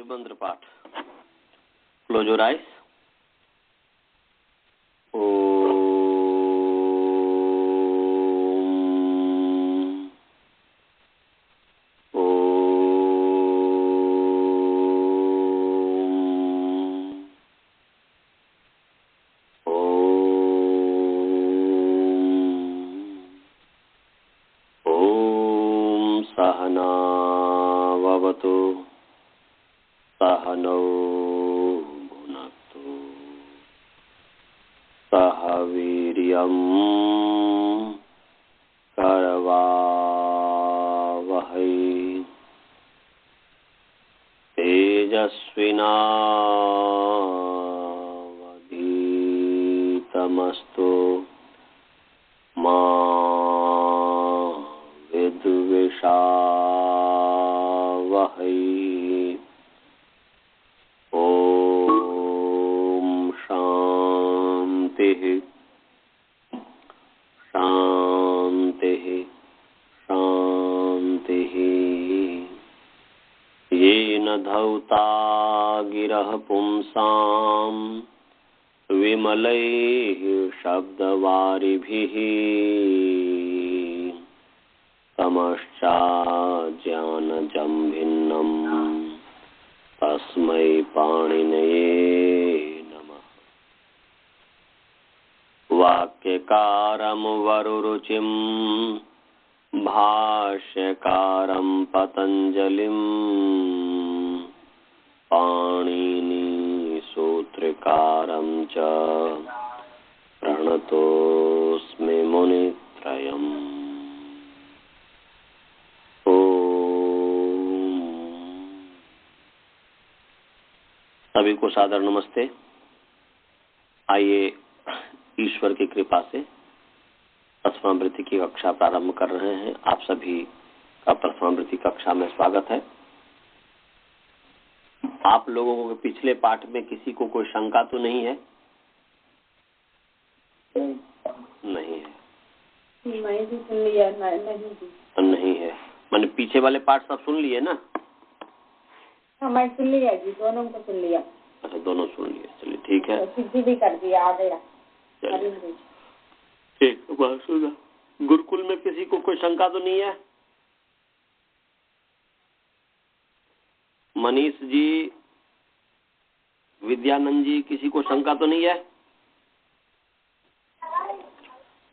मंत्र पाठ। Close your eyes. सहनावतु सहनौ भुनक्तु सह वीर्यं करवावहै तेजस्विनावधीतमस्तु मा विद्विषावहै। ओम शांति शांति शांति। येन धौता गिरः पुंसां विमलैः शब्दवारिभिः तमश्चाज्ञानजं भिन्नं तस्मै पाणिनये नमः। वाक्यकारं वरुरुचिं भाष्यकारं पतञ्जलिं पाणिनी सूत्रकारं च प्रणतोऽस्मि मुनित्रयम्। सभी को सादर नमस्ते। आइए ईश्वर की कृपा से प्रथमावृत्ति की कक्षा प्रारंभ कर रहे हैं। आप सभी का प्रथमावृत्ति कक्षा में स्वागत है। आप लोगों को पिछले पाठ में किसी को कोई शंका तो नहीं है? नहीं है। मैं भी सुन लिया। नहीं है। मैंने पीछे वाले पाठ सब सुन लिए ना? हाँ, मैं सुन लिया जी, दोनों को सुन लिया। अच्छा, दोनों सुन लिए। चलिए ठीक है। सिद्धि भी कर दिया, आ गया। ठीक, बात सुना। गुरुकुल में किसी को कोई शंका तो नहीं है? मनीष जी, विद्यानंद जी, किसी को शंका तो नहीं है?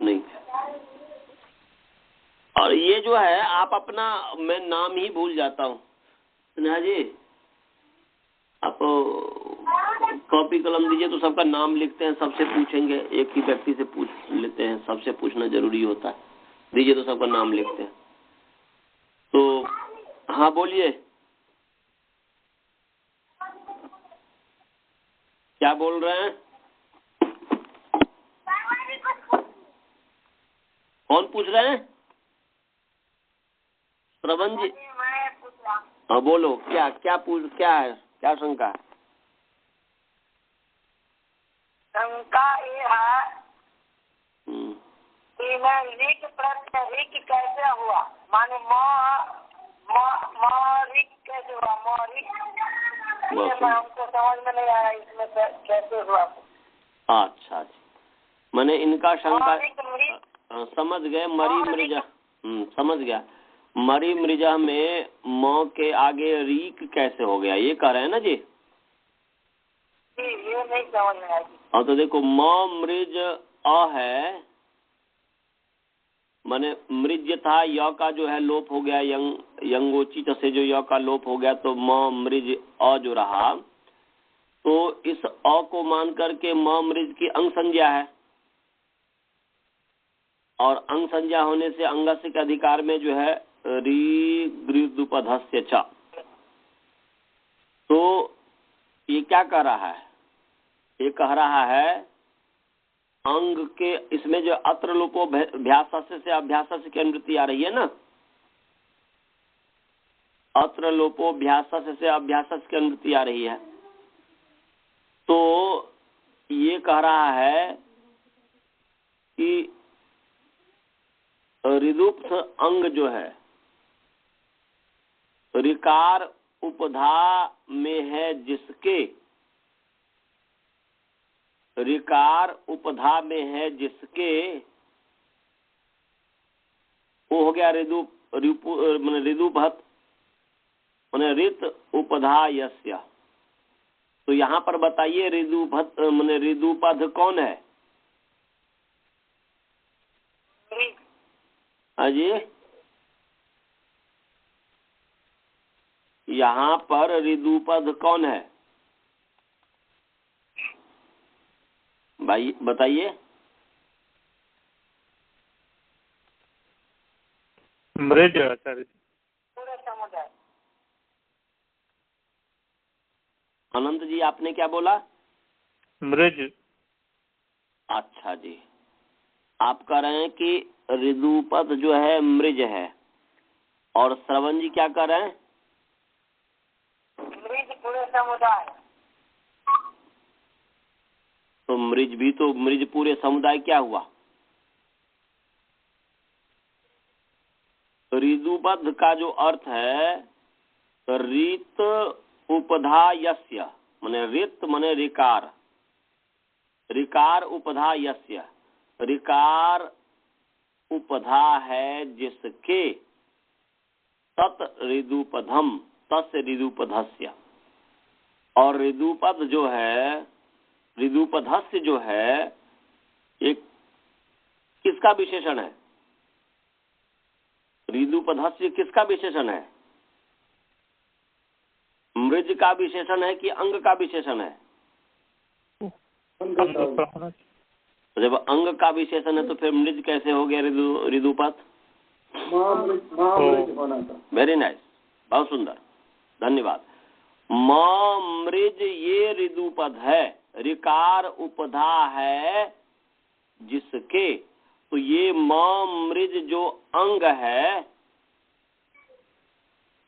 नहीं। और ये जो है, आप अपना, मैं नाम ही भूल जाता हूँ। स्नेहा जी, आप कॉपी कलम दीजिए तो सबका नाम लिखते हैं, सबसे पूछेंगे। एक ही व्यक्ति से पूछ लेते हैं, सबसे पूछना जरूरी होता है। दीजिए तो सबका नाम लिखते हैं। तो हाँ, बोलिए, क्या बोल रहे हैं? कौन पूछ रहे हैं? श्रवण जी। हाँ बोलो, क्या क्या पूछ, क्या है, क्या शंका है? शंका ये है कि मैं ऋक प्रत्यय ऋक कैसे हुआ, माने ऋक कैसे हुआ, ऋक हमको समझ में नहीं आया इसमें कैसे हुआ। अच्छा जी, मैंने इनका शंका समझ गए। मरी मृजा, समझ गया। मरी मृजा में म के आगे रीक कैसे हो गया, ये कह रहे हैं ना जी? ये नहीं समझ में आएगी। हाँ, तो देखो, म मृज अ है, माने मृज था, य का जो है लोप हो गया, यंगोचित से जो य का लोप हो गया, तो म मृज अ जो रहा, तो इस अ को मान करके म मृज की अंग संज्ञा है, और अंग संज्ञा होने से अंगस्य के अधिकार में जो है री गृदुपधस्य च। तो ये क्या कह रहा है? ये कह रहा है अंग के, इसमें जो अत्र लोपो अभ्यासस्य से अभ्यासस्य की अनुवृत्ति आ रही है ना, अत्र लोपो अभ्यासस्य से अभ्यासस्य की अनुवृत्ति आ रही है। तो ये कह रहा है कि ऋदुप्त अंग जो है, ऋकार उपधा में है जिसके, ऋकार उपधा में है जिसके, वो हो गया ऋदुपध माने ऋत उपधा यस्य। तो यहाँ पर बताइए ऋदुपध माने ऋदुपध कौन है? हाँ जी, यहाँ पर ऋदुपध कौन है भाई बताइए? मृज आचार्य। पूरे समुदाय। अनंत जी आपने क्या बोला? मृज। अच्छा जी, आप कह रहे हैं कि ऋदुपद जो है मृज है, और श्रवण जी क्या कह रहे हैं? मृज पूरे समुदाय। तो मृज पूरे समुदाय क्या हुआ? ऋदुपद का जो अर्थ है ऋत उपधा यस्य, माने ऋत माने ऋकार, ऋकार उपधा यस्य, ऋकार उपधा है जिसके, तत् ऋदुपधम तस्य ऋदुपधस्य। और ऋदुपद जो है, ऋदुपधस्य जो है, एक किसका विशेषण है? ऋदुपधस्य किसका विशेषण है? मृज का विशेषण है कि अंग का विशेषण है? जब अंग का विशेषण है तो फिर मृज कैसे हो गया ऋदुपद? वेरी नाइस, बहुत सुंदर, धन्यवाद। मृज ये ऋदुपद है, ऋकार उपधा है जिसके। तो ये मृज जो अंग है,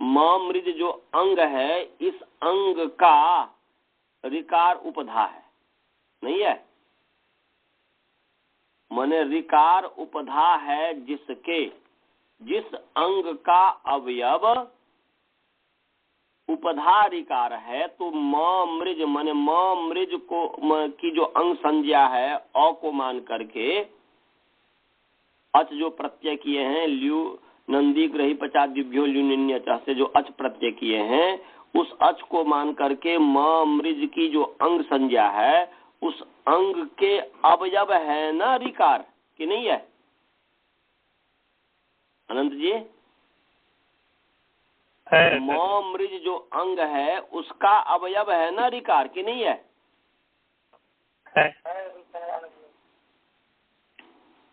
मृज जो अंग है, इस अंग का ऋकार उपधा है, नहीं है? माने ऋकार उपधा है जिसके, जिस अंग का अवयव उपधा ऋकार है। तो मृज माने मृज को की जो अंग संज्ञा है अ को मान करके अच जो प्रत्यय किए हैं, ल्यू नंदी ग्रही पचाद्युभ्यो ल्यूनिन्य से जो अच प्रत्यय किए हैं, उस अच को मान करके मृज की जो अंग संज्ञा है, उस अंग के अवयव है ना ऋकार, कि नहीं है अनंत जी? मृज जो अंग है उसका अवयव है ना ऋकार, कि नहीं है?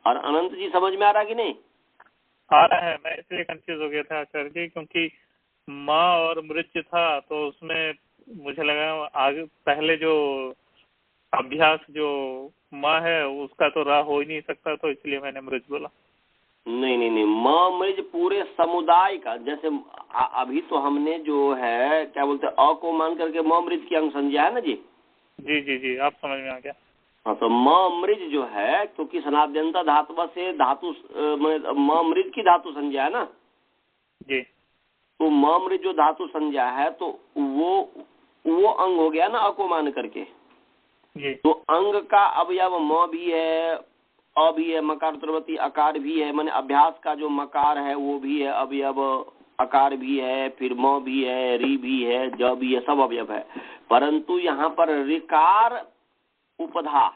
और अनंत जी समझ में आ रहा कि नहीं? आ रहा है। मैं इसलिए कंफ्यूज हो गया था आचार्य जी, क्योंकि माँ और मृज था तो उसमें मुझे लगा आगे पहले जो अभ्यास जो माँ है उसका तो राह हो ही नहीं सकता, तो इसलिए मैंने मृज बोला। नहीं, मृज पूरे समुदाय का। जैसे अभी तो हमने जो है क्या बोलते हैं अ को मान करके मृज की अंग संज्ञा है ना जी? जी, आप समझ में आ गया। हाँ, तो मृज जो है क्योंकि सनाद्यंता धातु से धातु मृज की धातु संज्ञा है ना जी। तो मृज जो धातु संज्ञा है तो वो अंग हो गया ना अ को मान करके जी। तो अंग का अवयव म भी है, अ भी है, मकार उत्तरवर्ती अकार भी है, माने अभ्यास का जो मकार है वो भी है अवयव, अकार भी है, फिर म भी है, री भी है, ज भी है, सब अवयव है। परंतु यहाँ पर ऋकार उपधा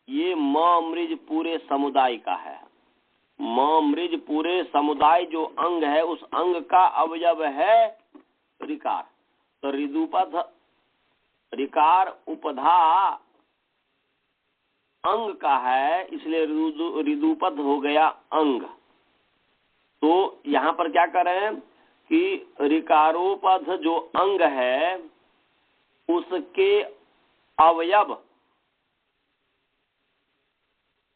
ये मृज पूरे समुदाय का है। मृज पूरे समुदाय जो अंग है उस अंग का अवयव है ऋकार। तो ऋदुपध ऋकार उपधा अंग का है, इसलिए ऋदुपध हो गया अंग। तो यहाँ पर क्या कर रहे हैं कि ऋकारोपध जो अंग है उसके अवयव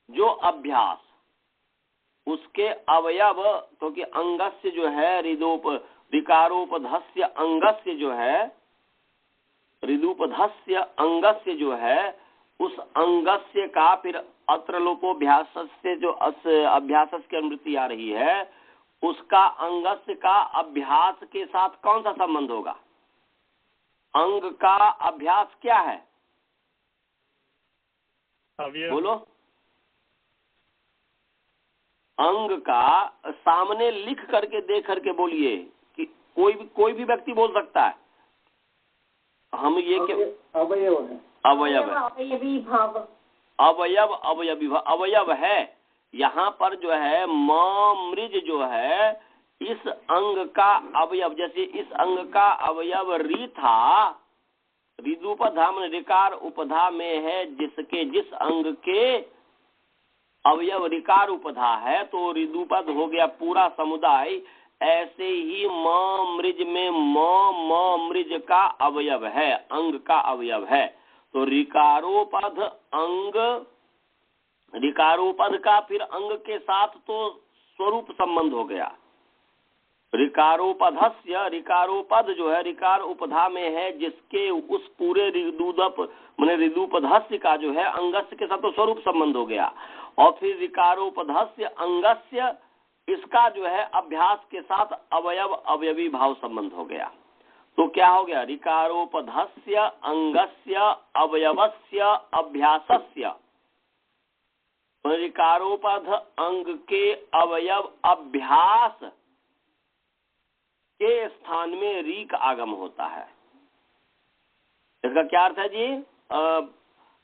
जो अभ्यास, उसके अवयव क्योंकि अंगस्य जो है ऋकारोपधस्य अंगस्य जो है, ऋदुपधस्य अंगस्य जो है उस अंगस्य का फिर अत्र लोपोभ्यास से जो अभ्यास की अनुवृत्ति आ रही है उसका अंगस्य का अभ्यास के साथ कौन सा संबंध होगा? अंग का अभ्यास क्या है? बोलो। अंग का सामने लिख करके देख करके बोलिए कि कोई भी व्यक्ति बोल सकता है। हम ये अवयव है। अवयव है, अवयवी भाव, अवयव अवयवी भाव, अवयव है। यहाँ पर जो है मृज जो है इस अंग का अवयव, जैसे इस अंग का अवयव री था, रिदुपधा में ऋकार उपधा में है, जिसके जिस अंग के अवयव ऋकार उपधा है तो रिदुपद हो गया पूरा समुदाय। ऐसे ही मृज में मृज का अवयव है, अंग का अवयव है। तो ऋकारोपध अंग, ऋकारोपध का फिर अंग के साथ तो स्वरूप संबंध हो गया। ऋकारोपधस्य, ऋकारोपध जो है ऋकार उपधा में है, जिसके उस पूरे ऋदुदप माने ऋदुपधस्य का जो है अंगस्य के साथ तो स्वरूप संबंध हो गया। और फिर ऋकारोपधस्य अंगस्य, इसका जो है अभ्यास के साथ अवयव अवयवी भाव संबंध हो गया। तो क्या हो गया? ऋकारोपधस्य अंगस्य अवयवस्य अभ्यासस्य। ऋकारोपध अंग के अवयव अभ्यास के स्थान में री का आगम होता है। इसका क्या अर्थ है जी?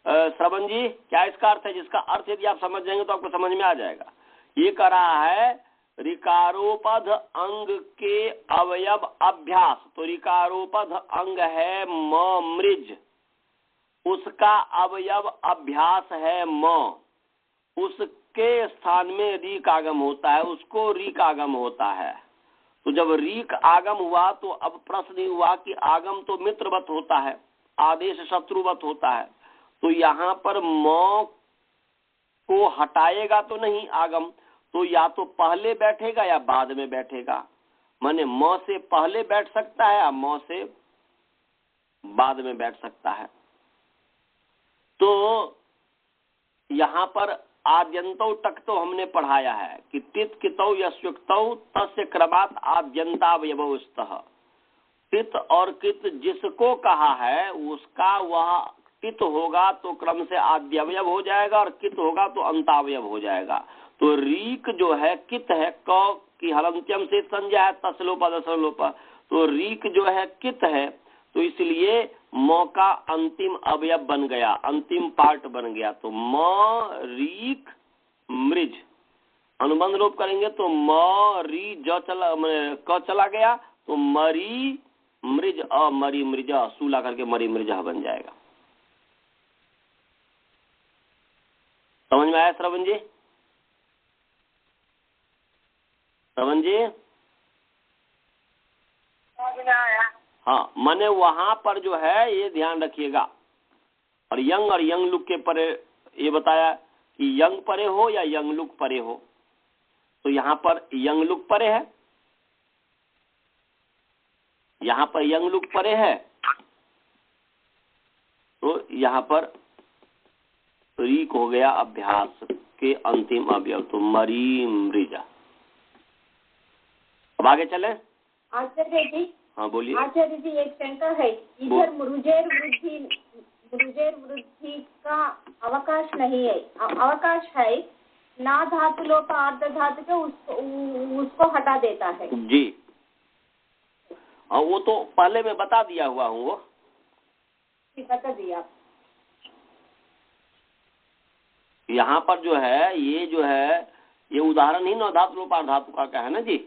श्रवण जी, क्या इसका अर्थ है? जिसका अर्थ यदि आप समझ जाएंगे तो आपको समझ में आ जाएगा। ये कह रहा है ऋकारोपध अंग के अवयव अभ्यास। तो ऋकारोपध अंग है मृज, उसका अवयव अभ्यास है उसके स्थान में रीक आगम होता है, उसको रीक आगम होता है। तो जब रीक आगम हुआ तो अब प्रश्न हुआ कि आगम तो मित्रवत होता है, आदेश शत्रुवत होता है। तो यहाँ पर को हटाएगा तो नहीं आगम, तो या तो पहले बैठेगा या बाद में बैठेगा। माने से पहले बैठ सकता है या से बाद में बैठ सकता है। तो यहाँ पर आद्यंतो टक तो हमने पढ़ाया है कि तित कितौ यस्युक्तौ तस्य क्रमात् आद्यंतावयवस्तः। तित और कित जिसको कहा है उसका वह तित होगा तो क्रम से आद्यवयव हो जाएगा, और कित होगा तो अंतावयव हो जाएगा। तो रीक जो है कित है, क की हलंत्यम से संज्ञा है, तसलोप दसलोप। तो रीक जो है कित है, तो इसलिए का अंतिम अवयव बन गया, अंतिम पार्ट बन गया। तो रीक मृज अनुबंध लोप करेंगे तो री ज चला क चला गया, तो मरी मृज मरी मृज सूला करके मरी मृज बन जाएगा। समझ में आया श्रवण जी? श्रवण जी समझ में आया। हाँ, माने वहां पर जो है ये ध्यान रखिएगा। और यंग लुक के परे ये बताया कि यंग परे हो या यंग लुक परे हो। तो यहाँ पर यंग लुक परे है, यहाँ पर यंग लुक परे है, तो यहाँ पर रीक हो गया अभ्यास के अंतिम अवयव, तो मरी मृजा। अब आगे चले। आचार्य जी, हाँ बोलिए। आचार्य जी, एक शंका है, इधर मृजेर वृद्धि का अवकाश नहीं है, अवकाश है ना धातु लोप अर्ध धातु के उसको हटा देता है जी। और वो तो पहले मैं बता दिया हुआ हूँ, वो बता दिया। यहाँ पर जो है ये उदाहरण ही नौ धातु लोप अर्ध धातु का है ना जी।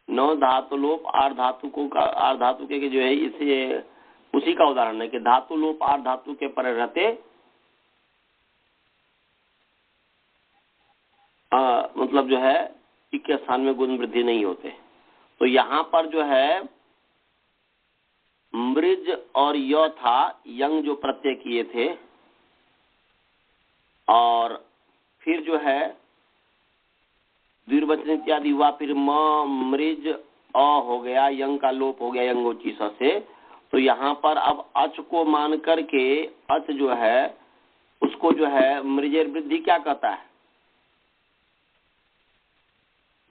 नौ धातु लोप अर्ध धातु को का अर्ध धातु के जो है इसे उसी का उदाहरण है कि धातु लोप अर्ध धातु के पर रहते मतलब जो है के स्थान में गुण वृद्धि नहीं होते। तो यहाँ पर जो है मृज और य था, यंग जो प्रत्यय किए थे, और फिर जो है द्विवचन इत्यादि हुआ, फिर मृज हो गया, यंग का लोप हो गया यंगोची से। तो यहाँ पर अब अच को मान करके अच जो है उसको जो है मृजेर वृद्धि क्या कहता है?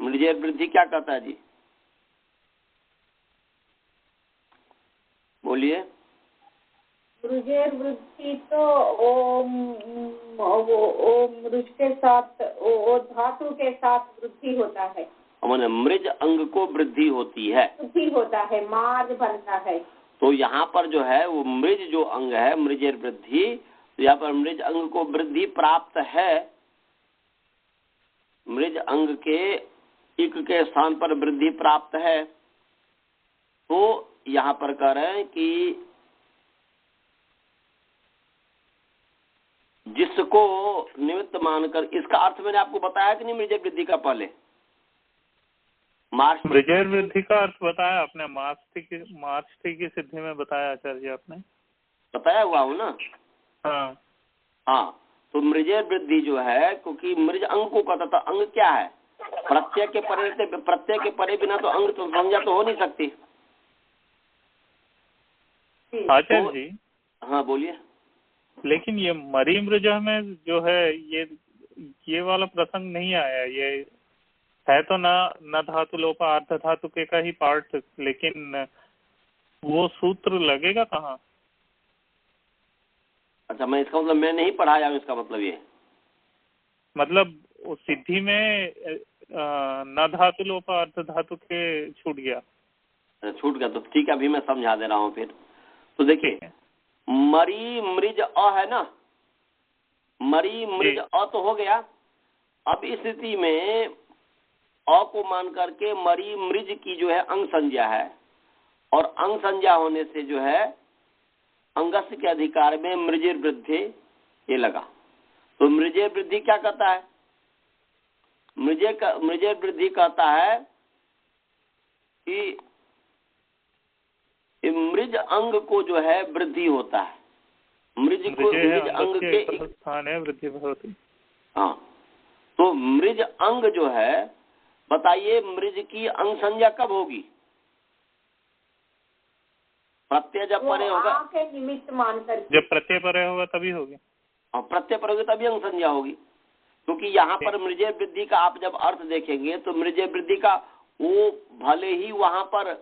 मृजेर वृद्धि क्या कहता है जी? बोलिए। मृजेर वृद्धि तो ओ मृज के साथ ओ धातु के साथ वृद्धि होता है। मैंने मृज अंग को वृद्धि होती है, वृद्धि होता है, मार्ग बनता है। तो यहाँ पर जो है वो मृज जो अंग है मृजेर वृद्धि, तो यहाँ पर मृज अंग को वृद्धि प्राप्त है। मृज अंग के इक के स्थान पर वृद्धि प्राप्त है। तो यहाँ पर कह रहे हैं कि जिसको निमित्त मानकर, इसका अर्थ मैंने आपको बताया कि नहीं मृजेर वृद्धि का पहले? मृजेर वृद्धि का अर्थ बताया आपने, मार्चटी की सिद्धि में बताया आचार्य जी आपने, बताया हुआ हूँ ना? हाँ हाँ, तो मृजेर वृद्धि जो है, क्योंकि मृज अंग को कहता था। अंग क्या है? प्रत्यय के परे बिना तो अंग तो संज्ञा तो हो नहीं सकती। आचार्य जी हाँ बोलिए। लेकिन ये मरी मृज में जो है ये वाला प्रसंग नहीं आया। ये है तो न धातु लोपा अर्ध धातु के का ही पार्ट, लेकिन वो सूत्र लगेगा कहाँ? अच्छा, मैं इसका मतलब मैं नहीं पढ़ाया हूँ, इसका मतलब ये मतलब उस सिद्धि में न धातु लोपा अर्ध धातु के छूट गया। तो ठीक है, अभी मैं समझा दे रहा हूँ फिर। तो देखिए, मरी मृज अ है ना, मरी मृज अ तो हो गया। अब इस स्थिति में अ को मान करके मरी मृज की जो है अंग संज्ञा है, और अंग संज्ञा होने से जो है अंगस्य के अधिकार में मृजेर वृद्धि ये लगा। तो मृजेर वृद्धि क्या कहता है? मृजेर वृद्धि कहता है कि मृज अंग को जो है वृद्धि होता है। मृज अंग के स्थान है वृद्धि होती। हाँ, तो मृज अंग जो है, बताइए मृज की अंग संज्ञा कब होगी? प्रत्यय जब परे होगा, के निमित्त मानकर, जब प्रत्यय परे होगा तभी होगी। और प्रत्यय परे होगी तभी अंग संज्ञा होगी। क्योंकि यहाँ पर मृजेर वृद्धि का आप जब अर्थ देखेंगे तो मृजेर वृद्धि का वो भले ही वहां पर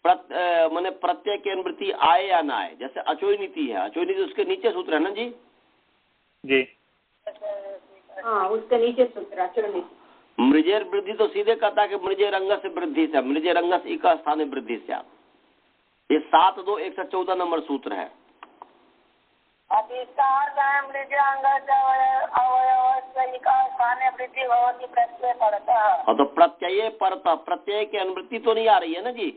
माने प्रत्यय की अनुवृत्ति आए या ना आए, जैसे अचोई नीति है, अचोई नीति उसके नीचे सूत्र है ना जी? जी हाँ, उसके नीचे सूत्र अचोई नीति। मृजेर वृद्धि तो सीधे कहता है कि मृजेर अंग से वृद्धि से, मृजेर अंग से इका स्थान वृद्धि से। आप ये 7-2-114 नंबर सूत्र है। तो प्रत्यय परतः, प्रत्यय की अनुवृत्ति तो नहीं आ रही है ना जी?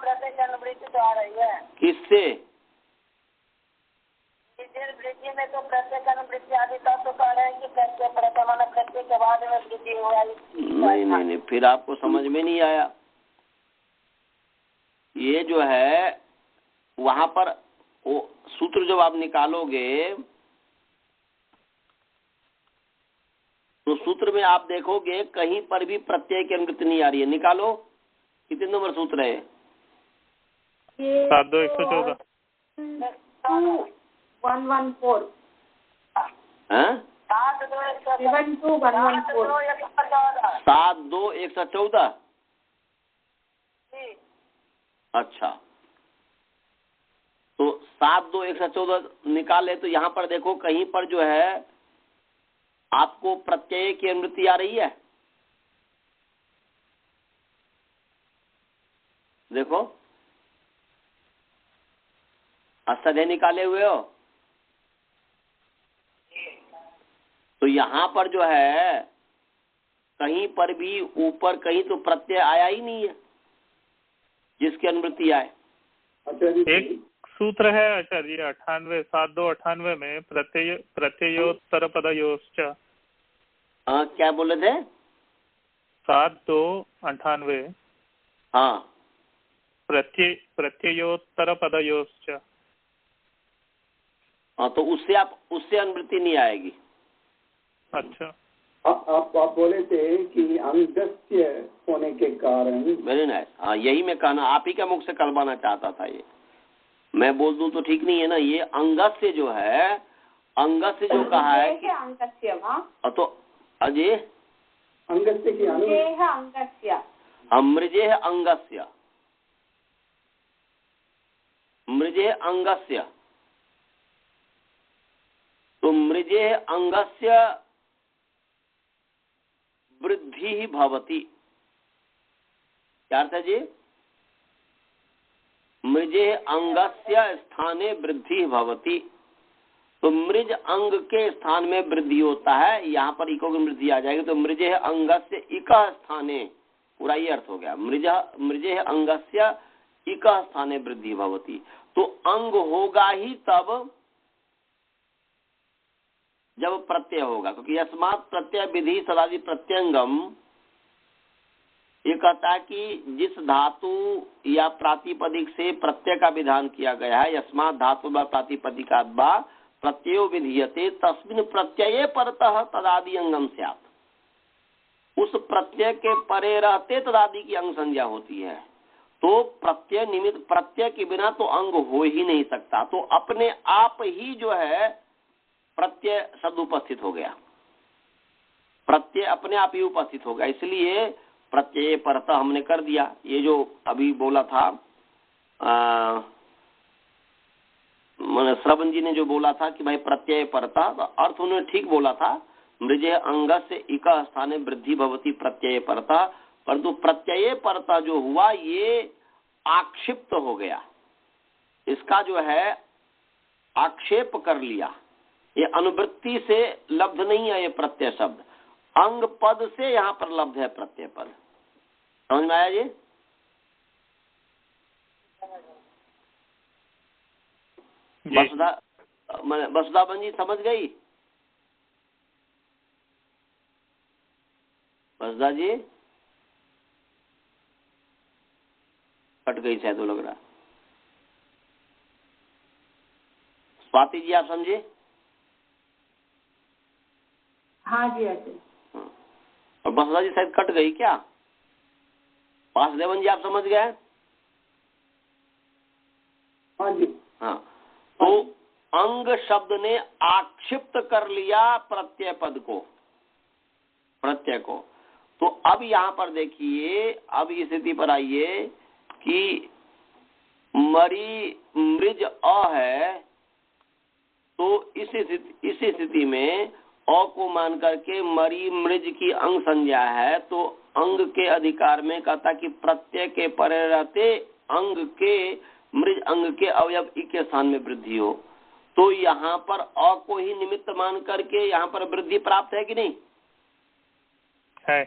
प्रत्यय की अनुवृत्ति तो आ रही है। किससे? वृद्धि में तो प्रत्यय की अनुवृत्ति आदि तब तो कह रहे हैं कि प्रत्यय प्रथम प्रत्यय के बाद में वृद्धि हो रही। नहीं, फिर आपको समझ में नहीं आया। ये जो है वहां पर वो सूत्र जब आप निकालोगे तो सूत्र में आप देखोगे कहीं पर भी प्रत्यय की अनुवृत्ति नहीं आ रही है। निकालो, कितने नंबर सूत्र है? 7-2-114। 114। 7-2-114। अच्छा, तो 7-2-114 निकाले तो यहाँ पर देखो कहीं पर जो है आपको प्रत्यय की अनुवृत्ति आ रही है। देखो, असदय निकाले हुए हो, तो यहाँ पर जो है कहीं पर भी ऊपर कहीं तो प्रत्यय आया ही नहीं है जिसकी अनुवृत्ति आए। एक सूत्र है आचार्य 98 7-2-98 में प्रत्ययोत्तर पदयोश्च। क्या बोले थे? 7-2-98। हाँ, प्रत्ययोत्तर पदयोश्च। हाँ, तो उससे अनुवृत्ति नहीं आएगी। अच्छा, आप बोले थे कि अंगस्य होने के कारण। Very nice. हाँ, यही मैं कहना, आप ही का मुख से करवाना चाहता था। ये मैं बोल दूं तो ठीक नहीं है ना। ये अंगस्य जो है, अंगस्य जो कहा है कि अंगस्य वा तो अजय अंगस्य की अनु अंगस्य मृजे अंगस्य मृजे अंगस्य, तो मृजे अंगस्य वृद्धि भवति। क्या अर्थ है जी? मृजे अंगस्य स्थाने वृद्धि भवति, तो मृज अंग के स्थान में वृद्धि होता है। यहाँ पर इको की वृद्धि आ जाएगी, तो मृजे अंगस्य इक स्थाने, पूरा ये अर्थ हो गया। मृजे अंगस्य इक स्थाने वृद्धि भवति, तो अंग होगा ही तब जब प्रत्यय होगा, क्योंकि यस्मात् प्रत्यय विधि सदादि प्रत्यंगम, ये कहता है कि जिस धातु या प्रातिपदिक से प्रत्यय का विधान किया गया है, यस्मात् धातु व प्रातिपदिकात् वा प्रत्ययो विधीयते तस्मिन् प्रत्यये परतः तदादि अंगम स्यात्, उस प्रत्यय के परे रहते तदादि की अंग संज्ञा होती है। तो प्रत्यय निमित्त, प्रत्यय के बिना तो अंग हो ही नहीं सकता, तो अपने आप ही जो है प्रत्यय शब्द उपस्थित हो गया, प्रत्यय अपने आप ही उपस्थित हो गया, इसलिए प्रत्यय परतः हमने कर दिया। ये जो अभी बोला था श्रवण जी ने जो बोला था कि भाई प्रत्यय परतः, तो अर्थ उन्होंने ठीक बोला था, मृजे अंगस्य इक स्थाने वृद्धि भवति प्रत्यय परतः, परंतु प्रत्यय परतः जो हुआ ये आक्षिप्त हो गया, इसका जो है आक्षेप कर लिया, ये अनुवृत्ति से लब्ध नहीं है। ये प्रत्यय शब्द अंग पद से यहाँ पर लब्ध है, प्रत्यय पद। समझ में आया जी? वसुधा बहन जी समझ गई? वसुधा जी कट गई शायद, वो लग रहा। स्वाति जी आप समझे? हाँ जी अजय। और वसुधा जी शायद कट गई क्या? वासुदेवन जी आप समझ गए? हाँ जी। हाँ, तो अंग शब्द ने आक्षिप्त कर लिया प्रत्यय पद को, प्रत्यय को। तो अब यहाँ पर देखिए, अब इस स्थिति पर आइए कि मरी मृज अ है, तो इस स्थिति में अ को मान करके मरी मृज की अंग संज्ञा है, तो अंग के अधिकार में कहता कि प्रत्यय के परे रहते अंग के मृज अंग के अवयव ई के स्थान में वृद्धि हो। तो यहाँ पर अ को ही निमित्त मान करके यहाँ पर वृद्धि प्राप्त है कि नहीं है,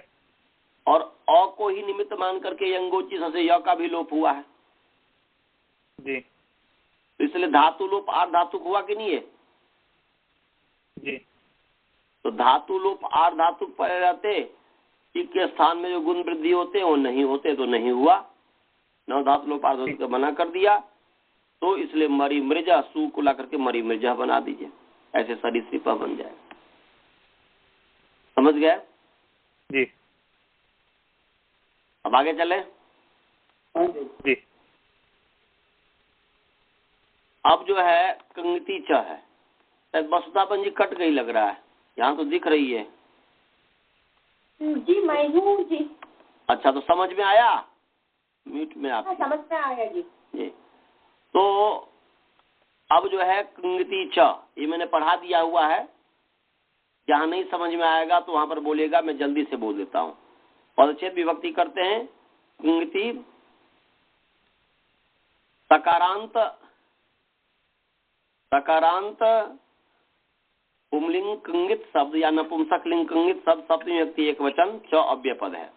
और अ को ही निमित्त मान करके यंगोची से य का भी लोप हुआ है जी तो इसलिए धातु लोप आर धातुक हुआ कि नहीं है? जी। तो धातु लोप आर धातुक परे रहते ई के स्थान में जो गुण वृद्धि होते वो नहीं होते, तो नहीं हुआ। नव धातु लोप आर धातु का मना कर दिया, तो इसलिए मरी मृजा सु को ला करके मरी मृजा बना दीजिए, ऐसे सरीसृपा बन जाए। समझ गए जी? अब आगे चले। हाँ जी। जी। अब जो है कंगति च है, वसुधापन जी कट गई लग रहा है, यहाँ तो दिख रही है। जी मैं हूँ जी। अच्छा, तो समझ में आया? म्यूट में आप समझ में आया जी। जी। तो अब जो है कंगति च, ये मैंने पढ़ा दिया हुआ है, जहाँ नहीं समझ में आएगा तो वहां पर बोलेगा, मैं जल्दी से बोल देता हूँ। पदच्छेद विभक्ति करते हैं। कंगति सकारांत, सकारांत पुंलिंग कंगित शब्द या नपुंसक लिंग कंगित शब्द सप्तमी व्यक्ति एक वचन च अव्यय पद है।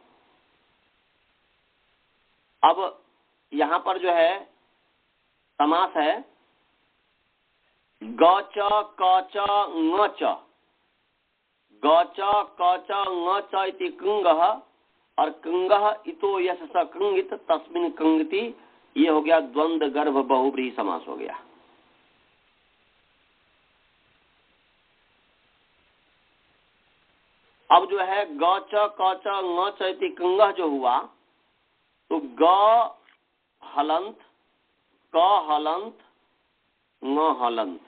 अब यहाँ पर जो है समास है ग च क च ङ च, ग च क च ङ च इति कंगः और कंगः इतो यश स कंगित तस्मिन् कंगति, ये हो गया द्वंद्व गर्भ बहुव्रीहि समास हो गया। अब जो है ग च क च ङ च इति कंगः जो हुआ, तो ग हलंत, क हलंत, ङ हलंत,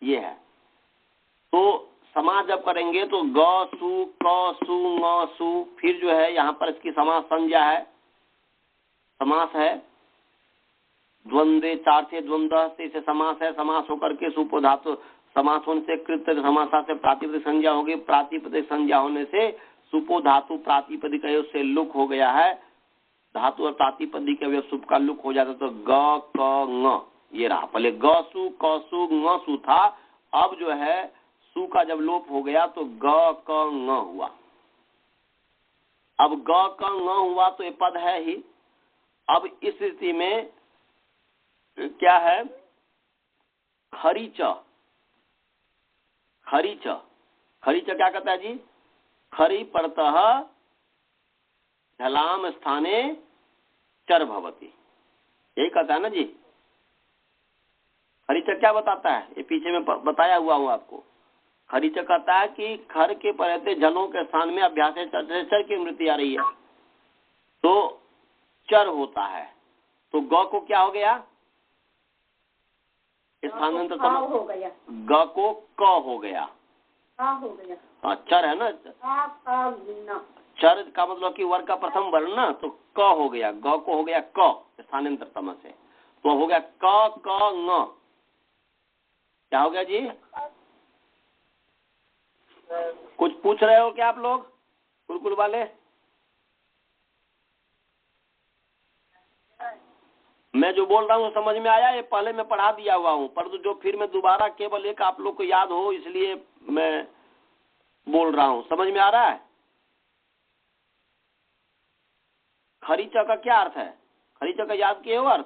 ये है। तो समास जब करेंगे तो ग सु क सु ङ सु, फिर जो है यहाँ पर इसकी समास संज्ञा है, समास है, द्वंद्वे चार से द्वंद्व से इसे समास है, समास होकर के सुपो धातु समास होने से कृत समासा से प्रातिपदिक संज्ञा होगी, प्रातिपदिक संज्ञा होने से सुपो धातु प्रातिपदिक से लुक हो गया है, धातु और प्रातिपदिक अवयव सुप का लुक हो जाता तो ग क ङ ये रहा। पहले ग सु क सु ङ सु था, अब जो है सु का जब लोप हो गया तो ग क ङ हुआ। अब ग क ङ हुआ तो ये पद है ही। अब इस स्थिति में क्या है, खरीच, खरीच, खरीच क्या कहता है जी, खरी परतः झलाम स्थाने चर भवती, यही कहता है ना जी। खरीच क्या बताता है, ये पीछे में बताया हुआ हूँ आपको। खरीच कहता है कि खर के पहले जलों के स्थान में अभ्यास चर की वृत्ति आ रही है तो चर होता है, तो ग को क्या हो गया, स्थानांतर हो गया, ग को क हो गया, हो गया। हाँ चर है ना, चर का मतलब कि वर्ग का प्रथम वर्ण ना, तो क हो गया, ग को हो गया क स्थानांतर तम से, तो हो गया क क ङ, क्या हो गया जी। कुछ पूछ रहे हो क्या आप लोग गुरुकुल वाले? मैं जो बोल रहा हूँ समझ में आया? ये पहले मैं पढ़ा दिया हुआ हूँ, परंतु जो फिर मैं दोबारा केवल एक आप लोग को याद हो इसलिए मैं बोल रहा हूँ, समझ में आ रहा है? खरीचा का क्या अर्थ है, खरीचा का याद किए हो अर्थ?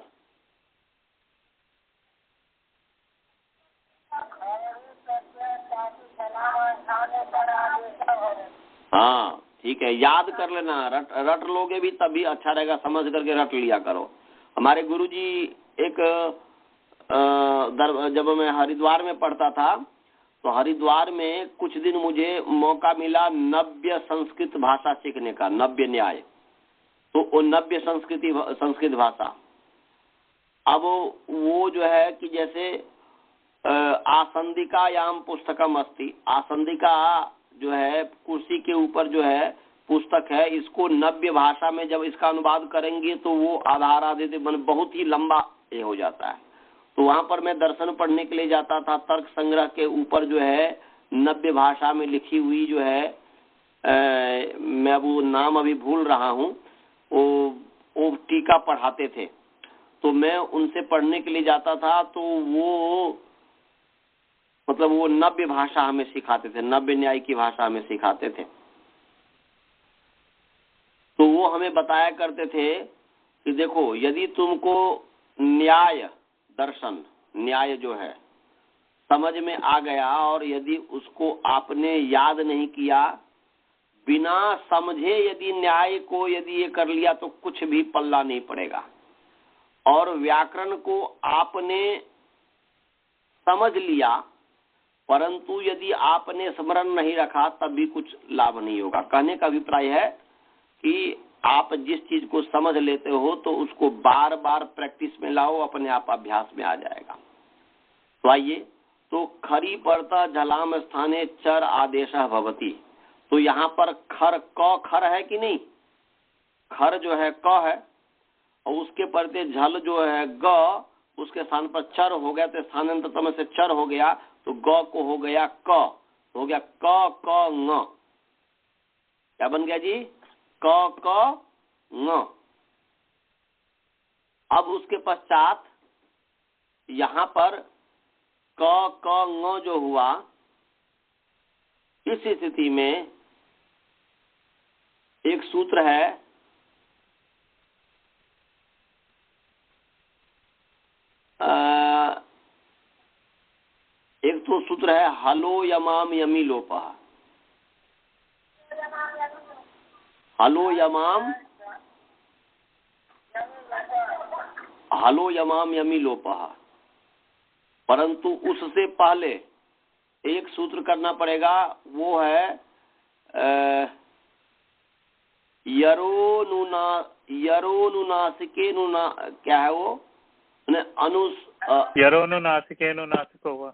हाँ ठीक है, याद कर लेना, रट लोगे भी तभी अच्छा रहेगा, समझ करके रट लिया करो। हमारे गुरुजी एक जब मैं हरिद्वार में पढ़ता था तो हरिद्वार में कुछ दिन मुझे मौका मिला नव्य संस्कृत भाषा सीखने का, नव्य न्याय, तो वो नव्य संस्कृत भाषा। अब वो जो है कि जैसे आसंदिकायाम पुस्तकम अस्ति, आसंदिका जो है कुर्सी के ऊपर जो है पुस्तक है, इसको नव्य भाषा में जब इसका अनुवाद करेंगे तो वो आधार आदि बहुत ही लंबा ये हो जाता है। तो वहां पर मैं दर्शन पढ़ने के लिए जाता था, तर्क संग्रह के ऊपर जो है नव्य भाषा में लिखी हुई जो है मैं वो नाम अभी भूल रहा हूँ, वो टीका पढ़ाते थे, तो मैं उनसे पढ़ने के लिए जाता था, तो वो मतलब वो नव्य भाषा हमें सिखाते थे, नव्य न्याय की भाषा हमें सिखाते थे। तो वो हमें बताया करते थे कि देखो यदि तुमको न्याय दर्शन, न्याय जो है समझ में आ गया और यदि उसको आपने याद नहीं किया, बिना समझे यदि न्याय को यदि ये कर लिया तो कुछ भी पल्ला नहीं पड़ेगा। और व्याकरण को आपने समझ लिया परंतु यदि आपने स्मरण नहीं रखा तब भी कुछ लाभ नहीं होगा। कहने का अभिप्राय है कि आप जिस चीज को समझ लेते हो तो उसको बार बार प्रैक्टिस में लाओ, अपने आप अभ्यास में आ जाएगा। तो आइए, तो खरी पड़ता झलाम स्थाने चर आदेश भवती, तो यहाँ पर खर क खर है कि नहीं, खर जो है क है और उसके पड़ते झल जो है ग, उसके स्थान पर चर हो गया, तो स्थानांतर में से चर हो गया तो ग को हो गया क, तो हो गया क क ङ, क्या बन गया जी, क क ङ। अब उसके पश्चात यहाँ पर क क ङ जो हुआ, इस स्थिति में एक सूत्र है एक तो सूत्र है हलो यमाम यमी लोपः, हलो यमाम यमी लोपः, परंतु उससे पहले एक सूत्र करना पड़ेगा, वो है यरोनुनासिके नुना, क्या है वो, अनुस यरोनुनासिके नुनासिको हुआ,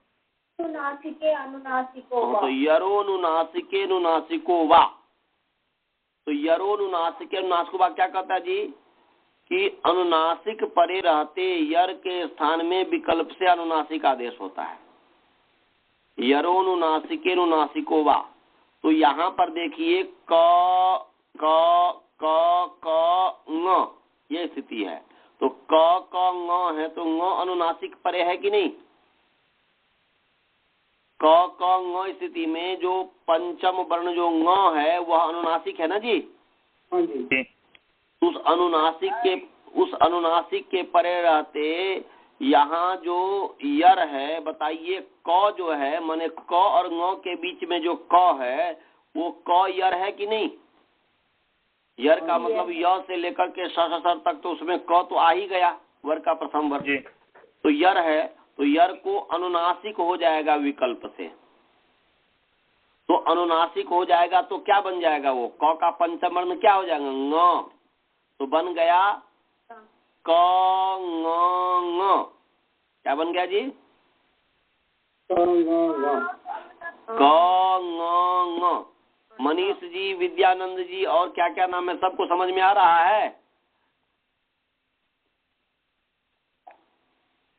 अनुनासिके अनुनासिको वा। तो यरोनुनासिके नुनासिको वा। तो यरोनुनासिके अनुनासिको वा क्या कहता है जी कि अनुनासिक परे रहते यर के स्थान में विकल्प से अनुनासिक आदेश होता है। यरोनुनासिके नुनासिको वा। तो यहाँ पर देखिए क ङ ये स्थिति है। तो क ङ है तो ङ अनुनासिक परे है कि नहीं? क ङ स्थिति में जो पंचम वर्ण जो ङ है वह अनुनासिक है ना जी? हाँ जी। उस अनुनासिक के परे रहते यहाँ जो यर है, बताइए क जो है माने क और ङ के बीच में जो क है वो क यर है कि नहीं? यर का मतलब य से लेकर के सर तक तो उसमें क तो आ ही गया, वर्ग का प्रथम वर्ग। तो यर है तो यर को अनुनासिक हो जाएगा विकल्प से। तो अनुनासिक हो जाएगा तो क्या बन जाएगा? वो क का पंचम वर्ण क्या हो जाएगा? ङ। तो बन गया क ङ। क्या बन गया जी? क ङ। मनीष जी, विद्यानंद जी और क्या क्या नाम है, सबको समझ में आ रहा है?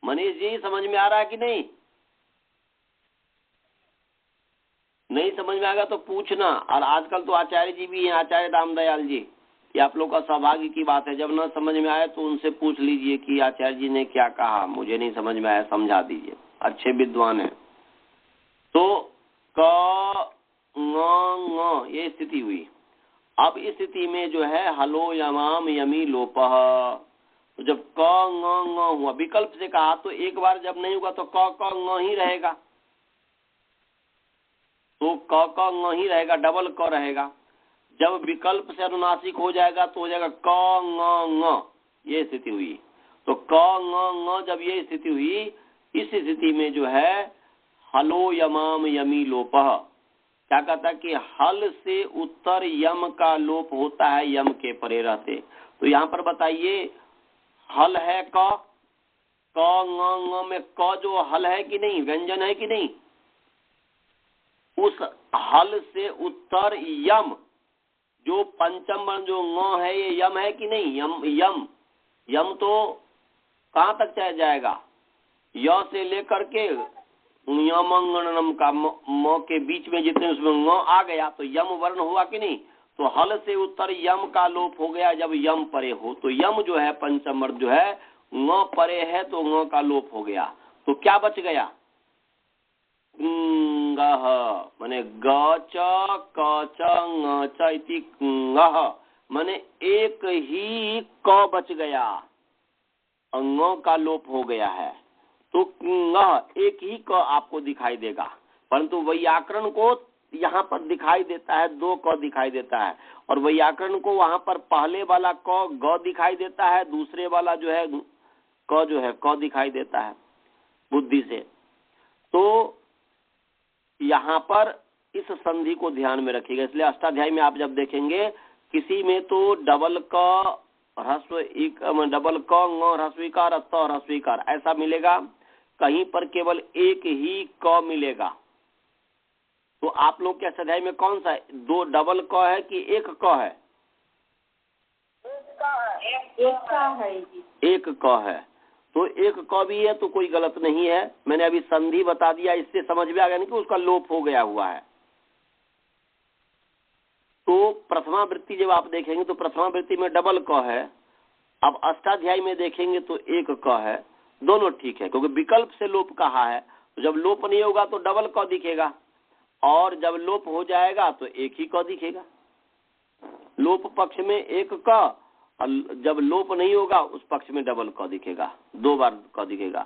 मनीष जी समझ में आ रहा है कि नहीं? नहीं समझ में आएगा तो पूछना। और आजकल तो आचार्य जी भी हैं, आचार्य रामदयाल जी, ये आप लोग का सौभाग्य की बात है। जब न समझ में आए तो उनसे पूछ लीजिए कि आचार्य जी ने क्या कहा, मुझे नहीं समझ में आया, समझा दीजिए। अच्छे विद्वान हैं। तो क ङ ये स्थिति हुई। अब इस स्थिति में जो है हलो यमाम यमी लोपः। तो जब क ङ हुआ, विकल्प से कहा तो एक बार जब नहीं होगा तो क ङ ही रहेगा। तो क ङ ही रहेगा, डबल क रहेगा। जब विकल्प से अनुनासिक हो जाएगा तो हो जाएगा क ङ, ये स्थिति हुई। तो क ङ जब ये स्थिति हुई, इस स्थिति में जो है हलो यमाम यमी लोपः। क्या कहता है कि हल से उत्तर यम का लोप होता है यम के परे रहते। तो यहाँ पर बताइए हल है क ङ में क जो हल है कि नहीं, व्यंजन है कि नहीं? उस हल से उत्तर यम जो पंचम वर्ण जो ङ है ये यम है कि नहीं? यम तो कहाँ तक जाएगा? य से लेकर के यमंगणनम का म के बीच में जितने उसमें ङ आ गया तो यम वर्ण हुआ कि नहीं? तो हल से उत्तर यम का लोप हो गया जब यम परे हो। तो यम जो है पंचम वर्ण जो है ङ परे है तो ङ का लोप हो गया। तो क्या बच गया? माने ग च क च ङ च इति ङ, माने एक ही क बच गया, ङ का लोप हो गया है। तो एक ही क आपको दिखाई देगा, परंतु वैयाकरण को यहाँ पर दिखाई देता है, दो क दिखाई देता है। और वैयाकरण को वहाँ पर पहले वाला क ग दिखाई देता है, दूसरे वाला जो है क दिखाई देता है बुद्धि से। तो यहाँ पर इस संधि को ध्यान में रखिएगा। इसलिए अष्टाध्यायी में आप जब देखेंगे किसी में तो डबल क ह्रस्व डबल क ङ ह्रस्वीकार त ह्रस्वीकार ऐसा मिलेगा, कहीं पर केवल एक ही क मिलेगा। तो आप लोग के अष्टाध्यायी में कौन सा है? दो डबल क है कि एक क है? एक का है जी। एक क है। तो एक क भी है तो कोई गलत नहीं है। मैंने अभी संधि बता दिया, इससे समझ में आ गया कि उसका लोप हो गया हुआ है। तो प्रथमा वृत्ति जब आप देखेंगे तो प्रथमा वृत्ति में डबल क है। अब अष्टाध्यायी में देखेंगे तो एक क है। दोनों ठीक है क्योंकि विकल्प से लोप कहा है। तो जब लोप नहीं होगा तो डबल क दिखेगा, और जब लोप हो जाएगा तो एक ही क दिखेगा। लोप पक्ष में एक क, और जब लोप नहीं होगा उस पक्ष में डबल क दिखेगा, दो बार क दिखेगा।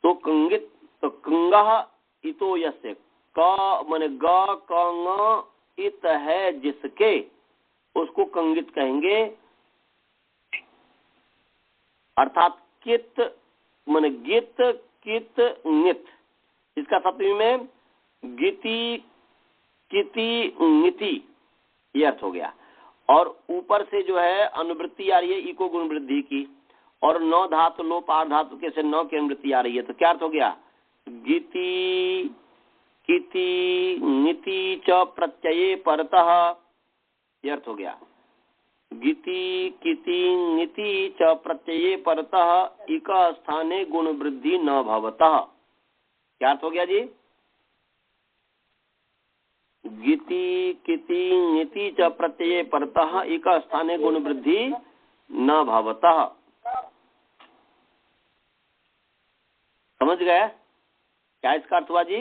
तो कंगित तो कंगह इतो यस्य, क माने ग क ङ इत है जिसके, उसको कंगित कहेंगे। अर्थात कित माने गित कित नित, इसका सप्तमी में गिति किति नीति ये अर्थ हो गया। और ऊपर से जो है अनुवृत्ति आ रही है इको गुण वृद्धि की, और नौ धातु लोप आठ धातु के से नौ की अनुवृत्ति आ रही है। तो क्या अर्थ हो गया? गीति किति नीति च प्रत्यये परतः, ये अर्थ हो गया। गीति किति नीति च प्रत्यये परतः इक स्थाने गुण वृद्धि न भवतः। क्या अर्थ हो गया जी? गीति किति नीति च प्रत्यये परतः इक स्थाने गुण वृद्धि न भवतः। समझ गए क्या इसका अर्थ हुआ जी?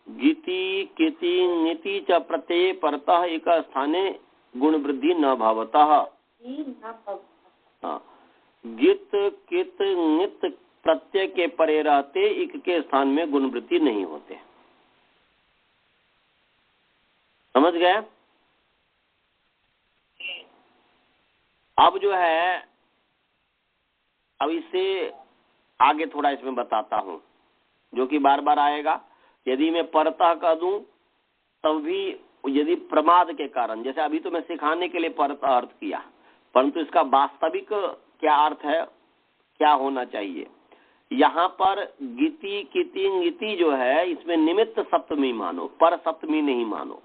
गीति किति नीति च प्रत्यये परतः एक स्थाने गुण वृद्धि न भवतः। हाँ, गित कित नित प्रत्यय के परे रहते इक के स्थान में गुण वृद्धि नहीं होते। समझ गए? अब जो है, अब इससे आगे थोड़ा इसमें बताता हूं जो कि बार बार आएगा। यदि मैं परतः कह दूं तब भी यदि प्रमाद के कारण, जैसे अभी तो मैं सिखाने के लिए परतः अर्थ किया, परंतु इसका वास्तविक क्या अर्थ है, क्या होना चाहिए। यहाँ पर गीति किति नीति जो है इसमें निमित्त सप्तमी मानो, पर सप्तमी नहीं मानो।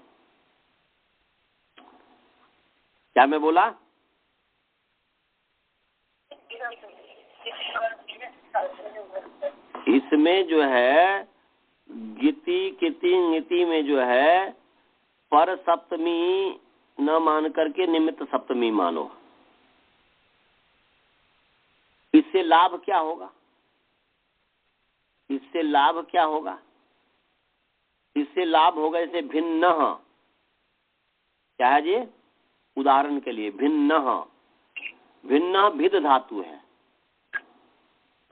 क्या मैं बोला? इसमें जो है गीति किति नीति में जो है पर सप्तमी न मान करके निमित्त सप्तमी मानो। इससे लाभ क्या होगा? इससे लाभ क्या होगा? इससे लाभ होगा इसे भिन्न। क्या है जी? उदाहरण के लिए भिन्न, भिन्न भिद धातु है।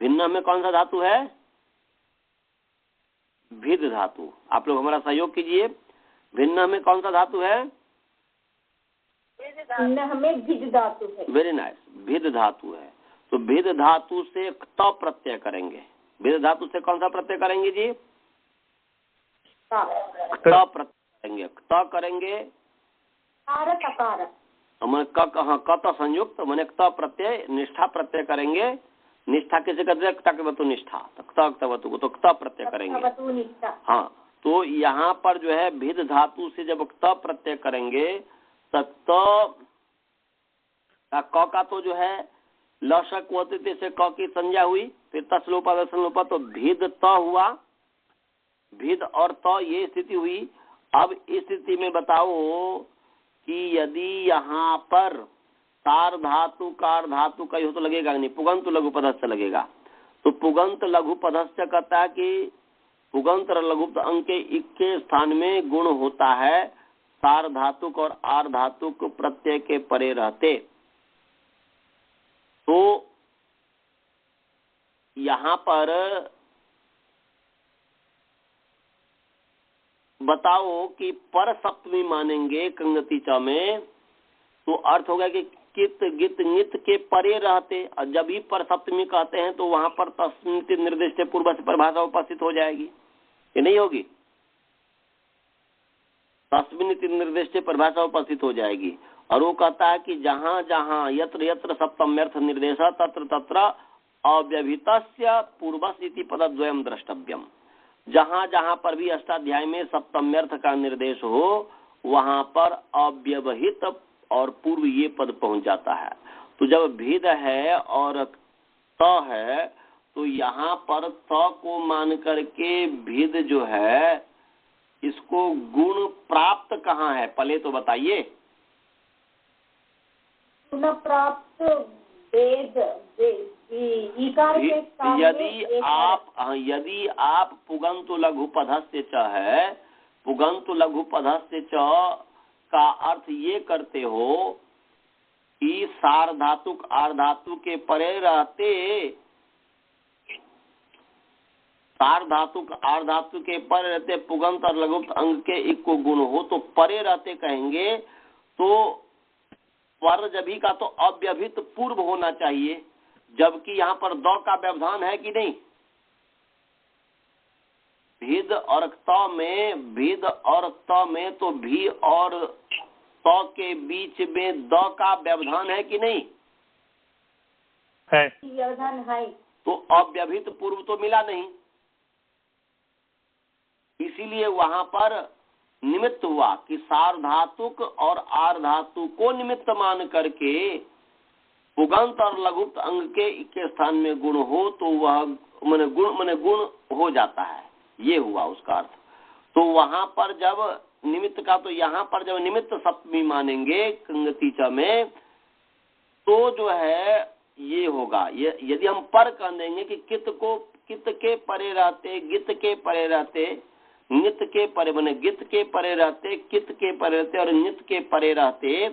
भिन्न में कौन सा धातु है? भिद धातु। आप लोग हमारा सहयोग कीजिए। भिन्न में कौन सा धातु है? भिन्न में भिद धातु है। वेरी नाइस, भिद धातु है। तो भिद धातु से क्त प्रत्यय करेंगे। भिद धातु से कौन सा प्रत्यय करेंगे जी? क्त प्रत्यय करेंगे। क्त करेंगे क तो संयुक्त मैंने क्त प्रत्यय निष्ठा प्रत्यय करेंगे। निष्ठा किसे कहते हैं? क्तवतु निष्ठा। तो क्तवतु को तो क्त प्रत्यय करेंगे। हाँ, तो यहाँ पर जो है भिद धातु से जब क्त प्रत्यय करेंगे तब क का तो जो है लशक होते से क की संज्ञा हुई, फिर तस्लोपा दसलोपा तो भिद त हुआ। भिद और त ये स्थिति हुई। अब इस स्थिति में बताओ कि यदि यहाँ पर तार धातु कार धातु का हो तो लगेगा नहीं, पुगंत लघु पदस्थ लगेगा। तो पुगंत लघु पदस्थ कहता है कि पुगंत और लघु अंक के इक के स्थान में गुण होता है तार धातुक और आर धातुक प्रत्यय के परे रहते। तो यहाँ पर बताओ कि पर सप्तमी मानेंगे कंगति च में तो अर्थ होगा कि कित गित नित के परे रहते। और जब भी पर सप्तमी कहते हैं तो वहां पर तस्मित निर्दिष्ट पूर्व से परिभाषा उपस्थित हो जाएगी, ये नहीं होगी? तस्मित निर्दिष्ट परिभाषा उपस्थित हो जाएगी। और वो कहता है कि जहां जहां यत्र यत्र सप्तम्यर्थ निर्देश तत्र तत्र अव्यभितस्य पूर्वस इति पदद्वयम् द्रष्टव्यम। जहां जहां पर भी अष्टाध्याय में सप्तम्यर्थ का निर्देश हो वहां पर अव्यवहित और पूर्व ये पद पहुंच जाता है। तो जब भेद है और त है तो यहाँ पर त को मान करके भेद जो है इसको गुण प्राप्त कहाँ है पहले तो बताइए। गुण प्राप्त वेद यदि आप पुगंतु लघु पदस्य च है, पुगंतु लघु पदस्य च का अर्थ ये करते हो कि सार धातुक आर धातु के परे रहते, सार धातुक आर धातु के परे रहते पुगंत और लघु अंग के एक को गुण हो तो परे रहते कहेंगे। तो पर जभी का तो अव्यभित पूर्व होना चाहिए, जबकि यहाँ पर द का व्यवधान है कि नहीं? भिद और त में, भिद और त में तो भी और त के बीच में द का व्यवधान है कि नहीं है? व्यवधान है। तो अव्यभित पूर्व तो मिला नहीं। इसीलिए वहां पर निमित्त हुआ कि सार्वधातुक और आर्धातु को निमित्त मान करके पुगंत और लघुप्त अंग के स्थान में गुण हो तो वह मने गुण हो जाता है, ये हुआ उसका अर्थ। तो वहां पर जब निमित्त का, तो यहाँ पर जब निमित्त सप्तमी मानेंगे कंगति च में, तो जो है ये होगा, ये यदि हम पर कर देंगे कि कित के परे रहते, गित के परे रहते, नित के परे बने गित के परे रहते, कित के परे रहते और नित के परे रहते,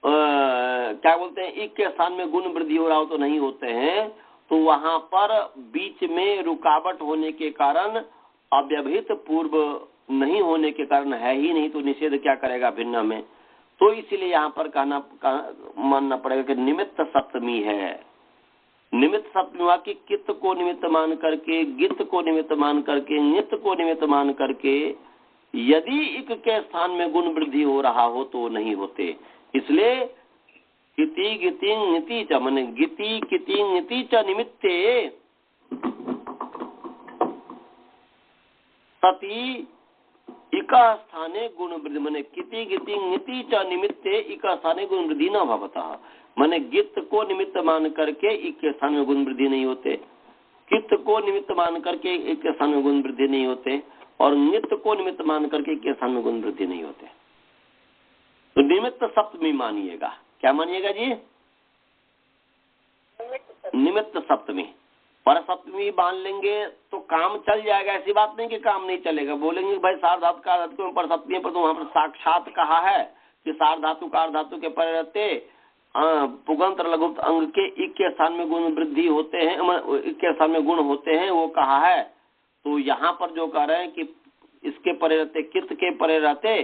क्या बोलते हैं, एक के स्थान में गुण वृद्धि हो रहा हो तो नहीं होते हैं। तो वहां पर बीच में रुकावट होने के कारण, अव्यवहित पूर्व नहीं होने के कारण है ही नहीं, तो निषेध क्या करेगा भिन्न में। तो इसलिए यहाँ पर मानना पड़ेगा कि निमित्त सप्तमी है। निमित्त सप्तमी हुआ कि कित को निमित्त मान करके, गित को निमित्त मान करके, नित को निमित्त मान करके यदि इक के स्थान में गुण वृद्धि हो रहा हो तो नहीं होते। इसलिए किति गिति नीति च माने गिति किति नीति च निमित्ते सती इका स्थाने गुण वृद्धि माने किति गिति नीति च निमित्ते इका स्थाने गुण वृद्धि न भवतः। माने गित को निमित्त मान करके इक के स्थान में गुण वृद्धि नहीं होते, कित को निमित्त मान करके एक के स्थान में गुण वृद्धि नहीं होते, और नित्य को निमित्त मान करके एक के स्थान में गुण वृद्धि नहीं होते। तो निमित्त सप्तमी मानिएगा। क्या मानिएगा जी? निमित्त सप्तमी। पर सप्तमी मान लेंगे तो काम चल जाएगा, ऐसी बात नहीं कि काम नहीं चलेगा। बोलेंगे भाई सार्वधातु का धातु में पर सप्तमी पर, तो वहां पर साक्षात कहा है कि सार्वधातु का धातु के पर रहते पुगंत और लघुप्त अंग के एक के स्थान में गुण वृद्धि होते हैं, एक के स्थान में गुण होते हैं, वो कहा है। तो यहाँ पर जो कह रहे हैं कि इसके परे रहते, कित के परे रहते,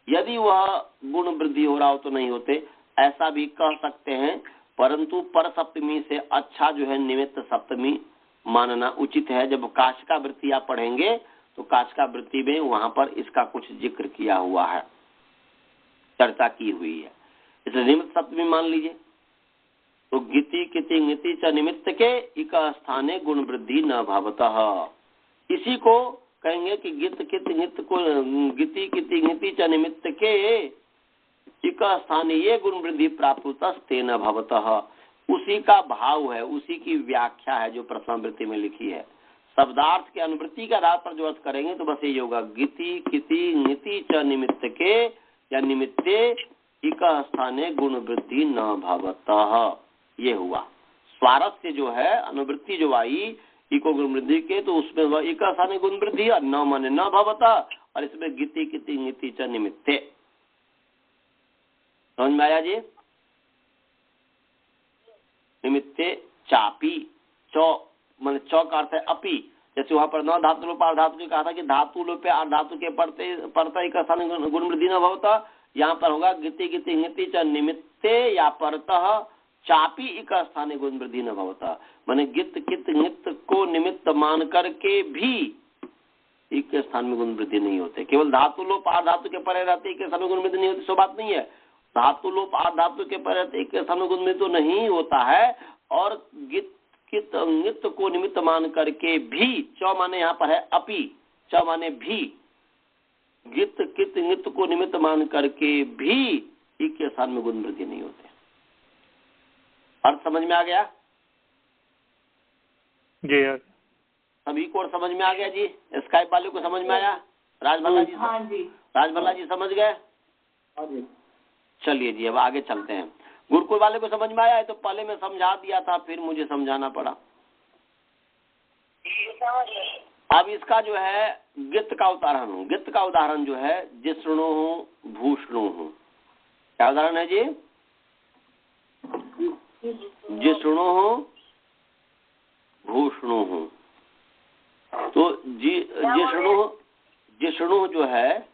यदि वह गुण वृद्धि हो रहा हो तो नहीं होते, ऐसा भी कह सकते हैं। परंतु पर सप्तमी से अच्छा जो है निमित्त सप्तमी मानना उचित है। जब काशिका वृत्ति आप पढ़ेंगे तो काशिका वृत्ति में वहां पर इसका कुछ जिक्र किया हुआ है, चर्चा की हुई है। इसलिए निमित्त सप्तमी मान लीजिए। तो गिति किति नीति च निमित्त के इक स्थाने गुण वृद्धि न भवतः। इसी को कहेंगे कि गित कित नित्य को गिति किति नीति च निमित्त के इक स्थाने ये गुण वृद्धि प्राप्त तेन भवतः। उसी का भाव है, उसी की व्याख्या है जो प्रश्नावृत्ति में लिखी है। शब्दार्थ के अनुवृत्ति के आधार पर जो अर्थ करेंगे तो बस यही होगा, गिति किति नीति च निमित्त के या निमित्ते इक स्थाने गुण वृद्धि न भवतः। ये हुआ। स्वारस्य जो है अनुवृत्ति जो आई इको गुण वृद्धि के, तो उसमें वह एक स्थाने गुण वृद्धि और न माने न भवतः, और इसमें गिति किति नीति च निमित्ते। समझ में आया जी? निमित्ते चापी, चौ मान चौ का अर्थ है अपी। जैसे वहां पर न धातु लोप धातु ने कहा था कि धातु लोप धातु के पड़ते एक स्थान गुण वृद्धि न भवतः, यहाँ पर होगा गिति गिति नीति च निमित्ते या परतः चापी एक स्थाने गुण वृद्धि न भवतः। माने गित कित नित्य को निमित्त मान करके भी एक के स्थान में गुण वृद्धि नहीं होते। केवल धातु लोप धातु के परे रहते एक के स्थान में गुण वृद्धि नहीं होती, सो बात नहीं है। धातु लोप धातु के परे रहते एक के स्थान में गुण वृद्धि तो नहीं होता है, और गित कित नित्य को निमित्त मान करके भी, चौ माने यहाँ पर है अपी, चौ माने भी, गित कित नित्य को निमित्त मान करके भी एक के स्थान में गुण वृद्धि नहीं होते। अर्थ समझ में आ गया जी? सभी को समझ में आ गया जी? स्काइप वाले को समझ में आया? राजभल्ला जी? हाँ जी। राजभल्ला जी समझ गए? हाँ जी। चलिए जी अब आगे चलते हैं। गुरुकुल वाले को समझ में आया है? तो पहले मैं समझा दिया था, फिर मुझे समझाना पड़ा। अब इसका जो है गित का उदाहरण हूँ। गित का उदाहरण जो है जिष्णु हूँ भूषणु हूँ। क्या उदाहरण है जी? जिष्णु हूँ भूषणु हूँ। तो जिष्णु जो है,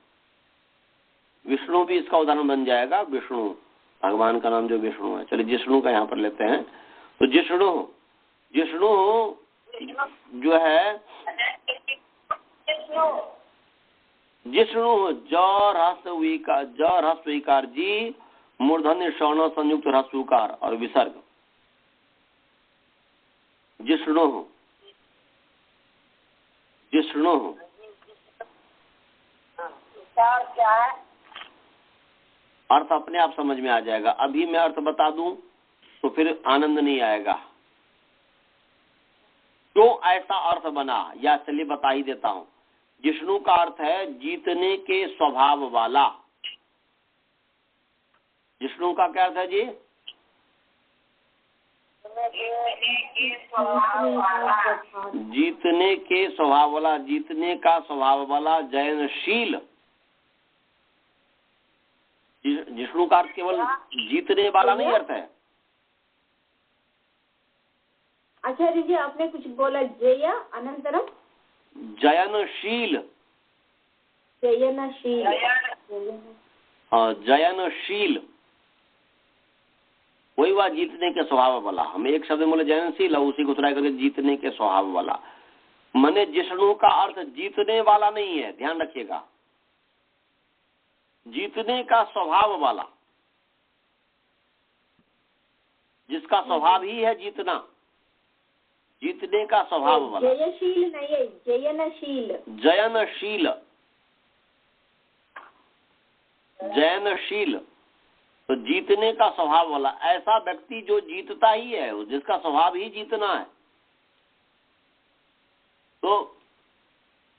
विष्णु भी इसका उदाहरण बन जाएगा। विष्णु भगवान का नाम जो विष्णु है। चलिए जिष्णु का यहाँ पर लेते हैं। तो जिष्णु जो है, जिष्णु ज ह्रस्व विकार जी मूर्धन्य स्वर्ण संयुक्त ह्रस्व उकार और विसर्ग। जिष्णु जिष्णु क्या है? अर्थ अपने आप समझ में आ जाएगा। अभी मैं अर्थ बता दूं तो फिर आनंद नहीं आएगा। क्यों ऐसा अर्थ बना, या चलिए बता ही देता हूं। जिष्णु का अर्थ है जीतने के स्वभाव वाला। जिष्णु का क्या अर्थ है जी? जीतने के स्वभाव वाला, जीतने का स्वभाव वाला, जयनशील। जिष्णु का अर्थ केवल जीतने वाला नहीं अर्थ है। आचार्य जी आपने कुछ बोला, जय अनंतरम जयनशील। जयनशील। जयनशील वही हुआ जीतने के स्वभाव वाला। हम एक शब्द बोले जयनशील, उसी को थोड़ा करके जीतने के स्वभाव वाला। माने जिष्णु का अर्थ जीतने वाला नहीं है, ध्यान रखिएगा। जीतने का स्वभाव वाला, जिसका स्वभाव ही है जीतना, जीतने का स्वभाव वाला। जयशील नहीं है, जयनशील। जयनशील, जयनशील तो जीतने का स्वभाव वाला। ऐसा व्यक्ति जो जीतता ही है, जिसका स्वभाव ही जीतना है, तो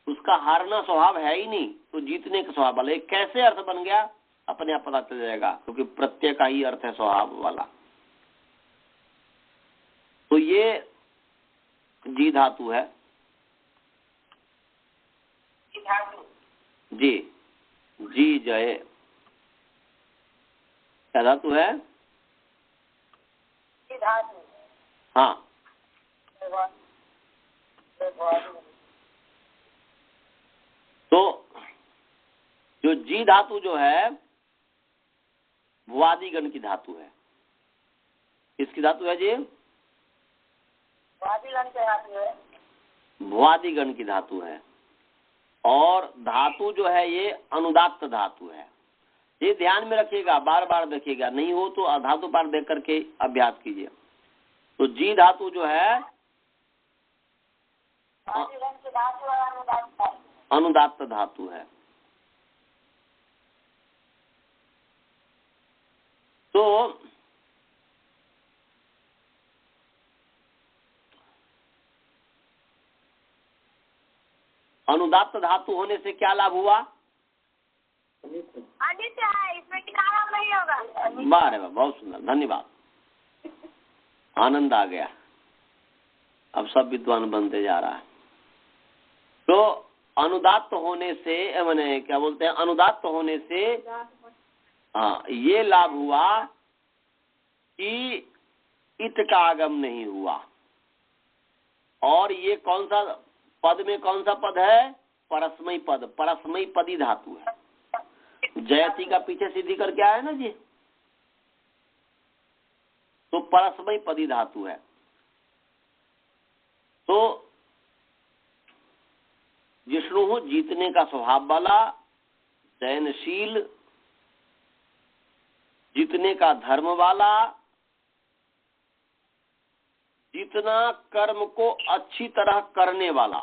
उसका हारना स्वभाव है ही नहीं, तो जीतने का स्वभाव वाला। कैसे अर्थ बन गया अपने आप पता चल जाएगा, क्योंकि प्रत्यय का ही अर्थ है स्वभाव वाला। तो ये जी धातु है। जी जी जय क्या धातु है? हाँ, तो जो जी धातु जो है भुआदिगण की धातु है। किसकी धातु है जी? भुआदिगण की धातु है। और धातु जो है ये अनुदात्त धातु है। ये ध्यान में रखिएगा, बार बार देखिएगा, नहीं हो तो धातु पाठ देख करके अभ्यास कीजिए। तो जी धातु जो है अनुदात्त धातु है। तो अनुदात्त धातु होने से क्या लाभ हुआ? आदित्य है, इसमें किताब नहीं होगा। वाह, बहुत सुंदर, धन्यवाद। आनंद आ गया, अब सब विद्वान बनते जा रहा है। तो अनुदात्त होने से, मैंने क्या बोलते हैं, अनुदात्त होने से हाँ ये लाभ हुआ कि इत का आगम नहीं हुआ। और ये कौन सा पद में कौन सा पद है? परस्मयी पद, परस्मयी पदी धातु है। जयति का पीछे सिद्धि कर क्या है ना जी, तो परस्मयी पदी धातु है। तो जिष्णु जीतने का स्वभाव वाला, जयनशील, जीतने का धर्म वाला, जितना कर्म को अच्छी तरह करने वाला।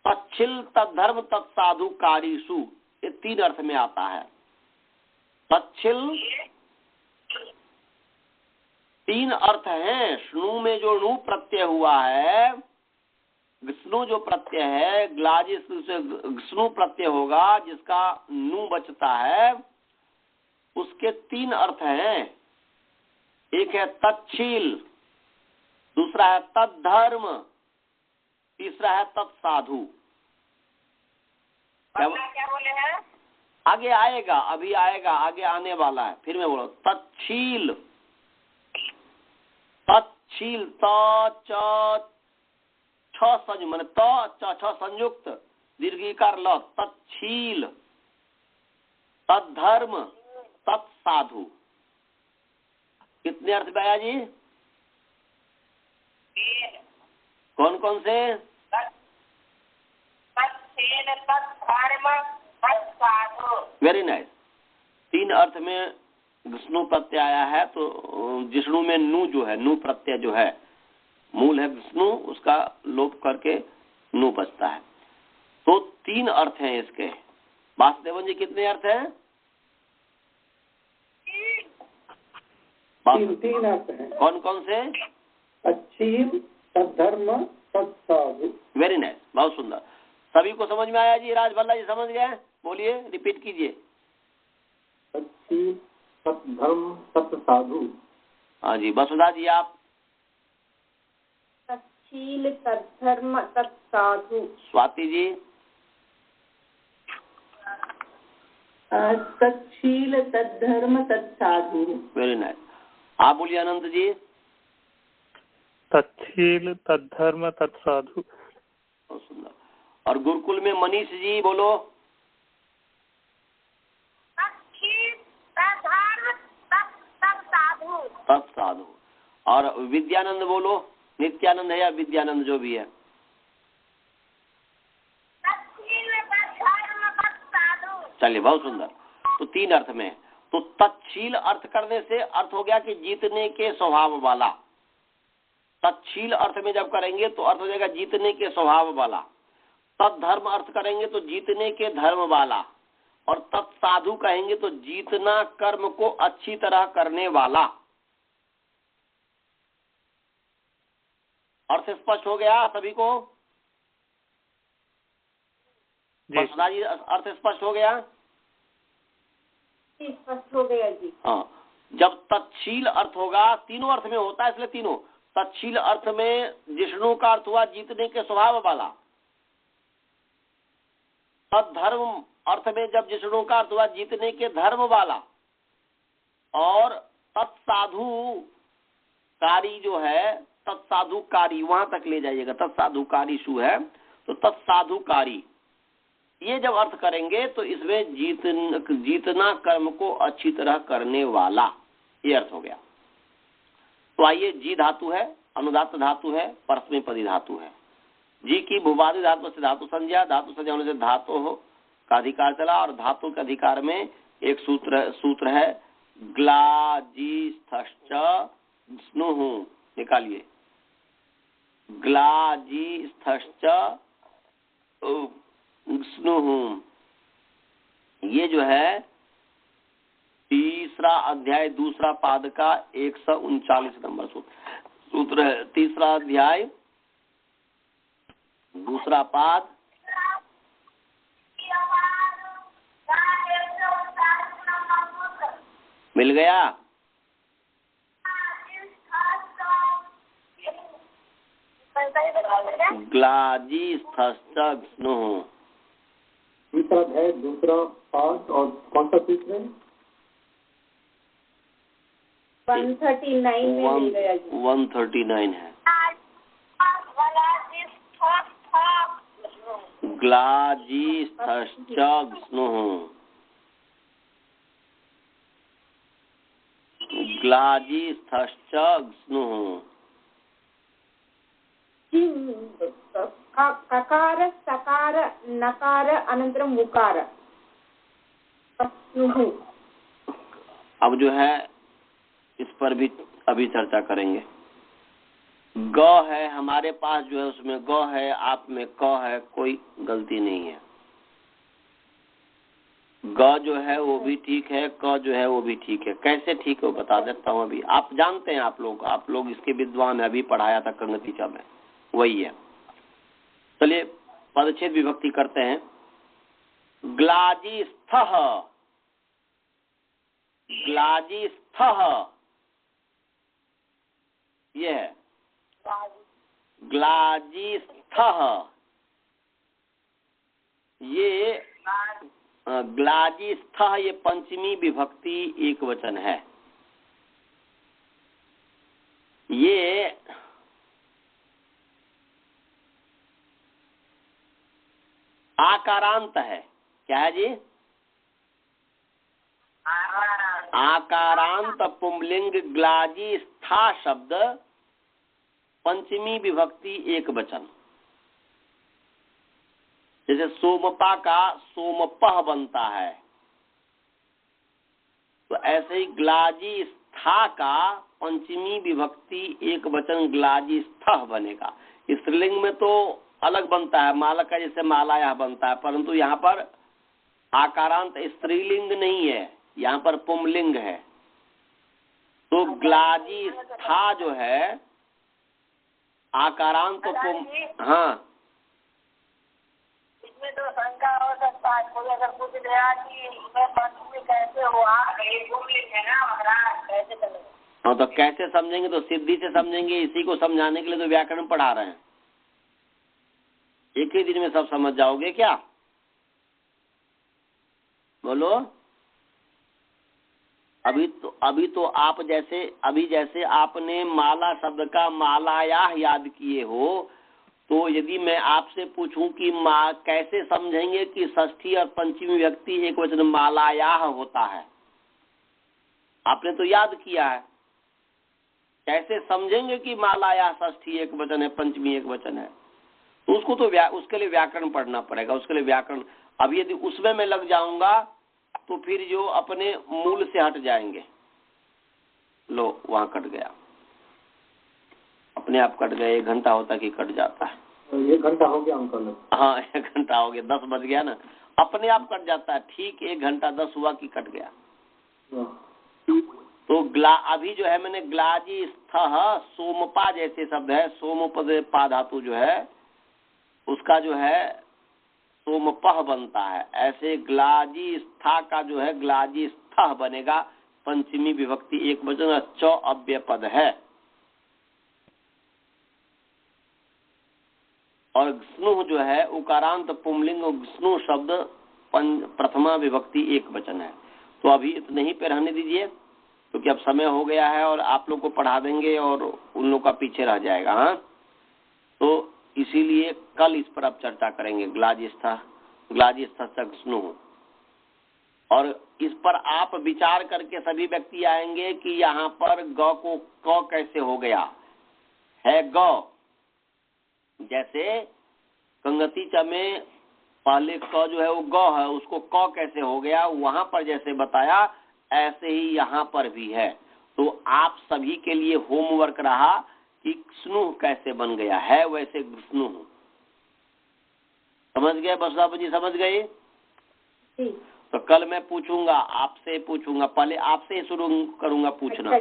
तच्छिल तद्धर्म तत्साधु कारीसु, ये 3 अर्थ में आता है। तच्छिल 3 अर्थ हैं। स्नु में जो नु प्रत्यय हुआ है, स्नु जो प्रत्यय है, ग्लाजिस से स्नु प्रत्यय होगा, जिसका नु बचता है, उसके 3 अर्थ हैं। एक है तच्छील, दूसरा है तद्धर्म, तीसरा है तत्साधु। क्या बोले हैं? आगे आएगा, अभी आएगा, आगे आने वाला है। फिर मैं बोलो तच्छील, तच्छील माने छ संयुक्त दीर्घिकार ल, तच्छील, तद्धर्म, तत्साधु। कितने अर्थ आया जी? कौन कौन से? Very nice. 3 अर्थ में विष्णु प्रत्यय आया है। तो जिष्णु में नु जो है, नु प्रत्यय जो है, मूल है विष्णु, उसका लोप करके नु बचता है। तो 3 अर्थ हैं इसके। वासुदेवन जी कितने अर्थ हैं? 3 अर्थ हैं। कौन कौन से? अच्छील, सद्धर्म, सत्साधु। वेरी नाइस, बहुत सुंदर। सभी को समझ में आया जी? राजभल्ला जी समझ गए? बोलिए, रिपीट कीजिए। अच्छील, सद्धर्म, सत्साधु। हाँ जी, वसुधा जी आप? सच्शील, सद्धर्म, सत्साधु। स्वाति जी? सच्शील, सद्धर्म, सत्साधु। Very nice. आप बोलिए अनंत जी? तच्छील, तद्धर्म, तत्साधु। बहुत सुंदर। और गुरुकुल में मनीष जी बोलो? तत्साधु। और विद्यानंद बोलो? नित्यानंद है या विद्यानंद, जो भी है। चलिए, बहुत सुंदर। तो 3 अर्थ में। तो तत्शील अर्थ करने से अर्थ हो गया कि जीतने के स्वभाव वाला। तत्शील अर्थ में जब करेंगे तो अर्थ हो जाएगा जीतने के स्वभाव वाला। तत्धर्म अर्थ करेंगे तो जीतने के धर्म वाला। और तत्साधु कहेंगे तो जीतना कर्म को अच्छी तरह करने वाला। अर्थ स्पष्ट हो गया सभी को? वसुधा जी, अर्थ स्पष्ट हो गया? स्पष्ट हो गया जी। हाँ, जब तत्शील अर्थ होगा, तीनों अर्थ में होता है, इसलिए तीनों। तत्शील अर्थ में जिष्णु का अर्थ हुआ जीतने के स्वभाव वाला। तत्धर्म अर्थ में जब जिष्णु का अर्थ हुआ जीतने के धर्म वाला। और तत्साधु कारी जो है, तत्साधुकारी वहां तक ले जाइएगा। तत्साधुकारी शु है तो तत्साधुकारी, ये जब अर्थ करेंगे तो इसमें जीतना कर्म को अच्छी तरह करने वाला, ये अर्थ हो गया। तो आइए, जी धातु है, अनुदात्त धातु है, परस्मैपदी धातु है। जी की भूवादि धातु से धातु संज्ञा, धातु संज्ञा होने से धातु हो का अधिकार चला। और धातु के अधिकार में एक सूत्र है ग्लाजिस्थश्च स्नुः। निकालिए, ग्लाजिस्थश्च स्नुः। ये जो है तीसरा अध्याय दूसरा पाद का 139 नंबर सूत्र है। तीसरा अध्याय दूसरा पाद, मिल गया? ग्लाजिस्थश्च स्नुः। तीसरा अध्याय दूसरा पाठ। और कौन सा सूत्र है? 139 में मिल गया जी। 139 है। ग्लाजिस्थश्च स्नुः। ग्लाजिस्थश्च स्नुः। ककार, सकार, नकार, अनंतरम उकार। अब जो है इस पर भी अभी चर्चा करेंगे। ग है हमारे पास, जो है उसमें ग है, आप में क है, कोई गलती नहीं है। ग जो है वो भी ठीक है, क जो है वो भी ठीक है। कैसे ठीक है वो बता देता हूँ। अभी आप जानते हैं, आप लोग इसके विद्वान है, अभी पढ़ाया था कंगतीचा में, वही है। चलिए पदच्छेद विभक्ति करते हैं। ग्लाजिस्थः, ग्लाजिस्थः ये है। ग्लाजिस्थः ये ग्लाजिस्थः ये पंचमी विभक्ति एक वचन है। ये आकारांत है। क्या है जी? आकारांत पुंलिंग ग्लाजिस्था शब्द पंचमी विभक्ति एक वचन। जैसे सोमपा का सोमपह बनता है, तो ऐसे ही ग्लाजिस्थ स्था का पंचमी विभक्ति एक वचन ग्लाजी स्थः बनेगा। स्त्रीलिंग में तो अलग बनता है, माला का जैसे मालाया बनता है, परंतु यहाँ पर आकारांत स्त्रीलिंग नहीं है, यहाँ पर पुंलिंग है। तो ग्लाजी स्था जो है आकारांत तो पुम, हाँ इसमें तो शंका हो सकता है, कोई अगर पूछ गया कि मैं पंचमी कैसे हुआ, पुंलिंग है ना महाराज, कैसे चलेगा? हाँ तो कैसे समझेंगे, तो सिद्धि से समझेंगे। इसी को समझाने के लिए तो व्याकरण पढ़ा रहे हैं। एक ही दिन में सब समझ जाओगे क्या? बोलो। अभी तो आप जैसे आपने माला शब्द का मालायाह याद किए हो, तो यदि मैं आपसे पूछूं कि माँ कैसे समझेंगे कि षष्ठी और पंचमी व्यक्ति एक वचन मालायाह होता है, आपने तो याद किया है, कैसे समझेंगे कि मालायाह षष्ठी एक वचन है, पंचमी एक वचन है? तो उसको तो उसके लिए व्याकरण पढ़ना पड़ेगा। उसके लिए व्याकरण, अब यदि उसमें मैं लग जाऊंगा तो फिर जो अपने मूल से हट जाएंगे। लो वहां कट गया, अपने आप कट गए। 1 घंटा होता कि कट जाता है। 1 घंटा हो गया अंकल। हाँ 1 घंटा हो गया, 10 बज गया ना, अपने आप कट जाता है। ठीक 1 घंटा 10 हुआ कि कट गया। तो अभी जो है मैंने ग्लाजी स्थः सोमपा जैसे शब्द है, सोमपद पा धातु जो है उसका जो है सोमपह बनता है। ऐसे ग्लाजी स्था का जो है ग्लाजी स्थः बनेगा, पंचमी विभक्ति एक वचन, च अव्यय पद है। और स्नुह जो है उकारांत पुंलिंग, स्नुह शब्द प्रथमा विभक्ति एक वचन है। तो अभी इतने ही पे रहने दीजिए, क्योंकि अब समय हो गया है और आप लोग को पढ़ा देंगे और उन लोग का पीछे रह जाएगा। हाँ, तो इसीलिए कल इस पर अब चर्चा करेंगे, ग्लाजी स्थक स्नुह। और इस पर आप विचार करके सभी व्यक्ति आएंगे कि यहाँ पर ग को क कैसे हो गया है। ग जैसे कंगति च में पहले क जो है वो ग है, उसको क कैसे हो गया, वहां पर जैसे बताया ऐसे ही यहाँ पर भी है। तो आप सभी के लिए होमवर्क रहा कि स्नुह कैसे बन गया है, वैसे स्नुह। समझ गए बसराब जी? समझ गए? तो कल मैं पूछूंगा, आपसे पूछूंगा, पहले आपसे ही शुरू करूंगा पूछना।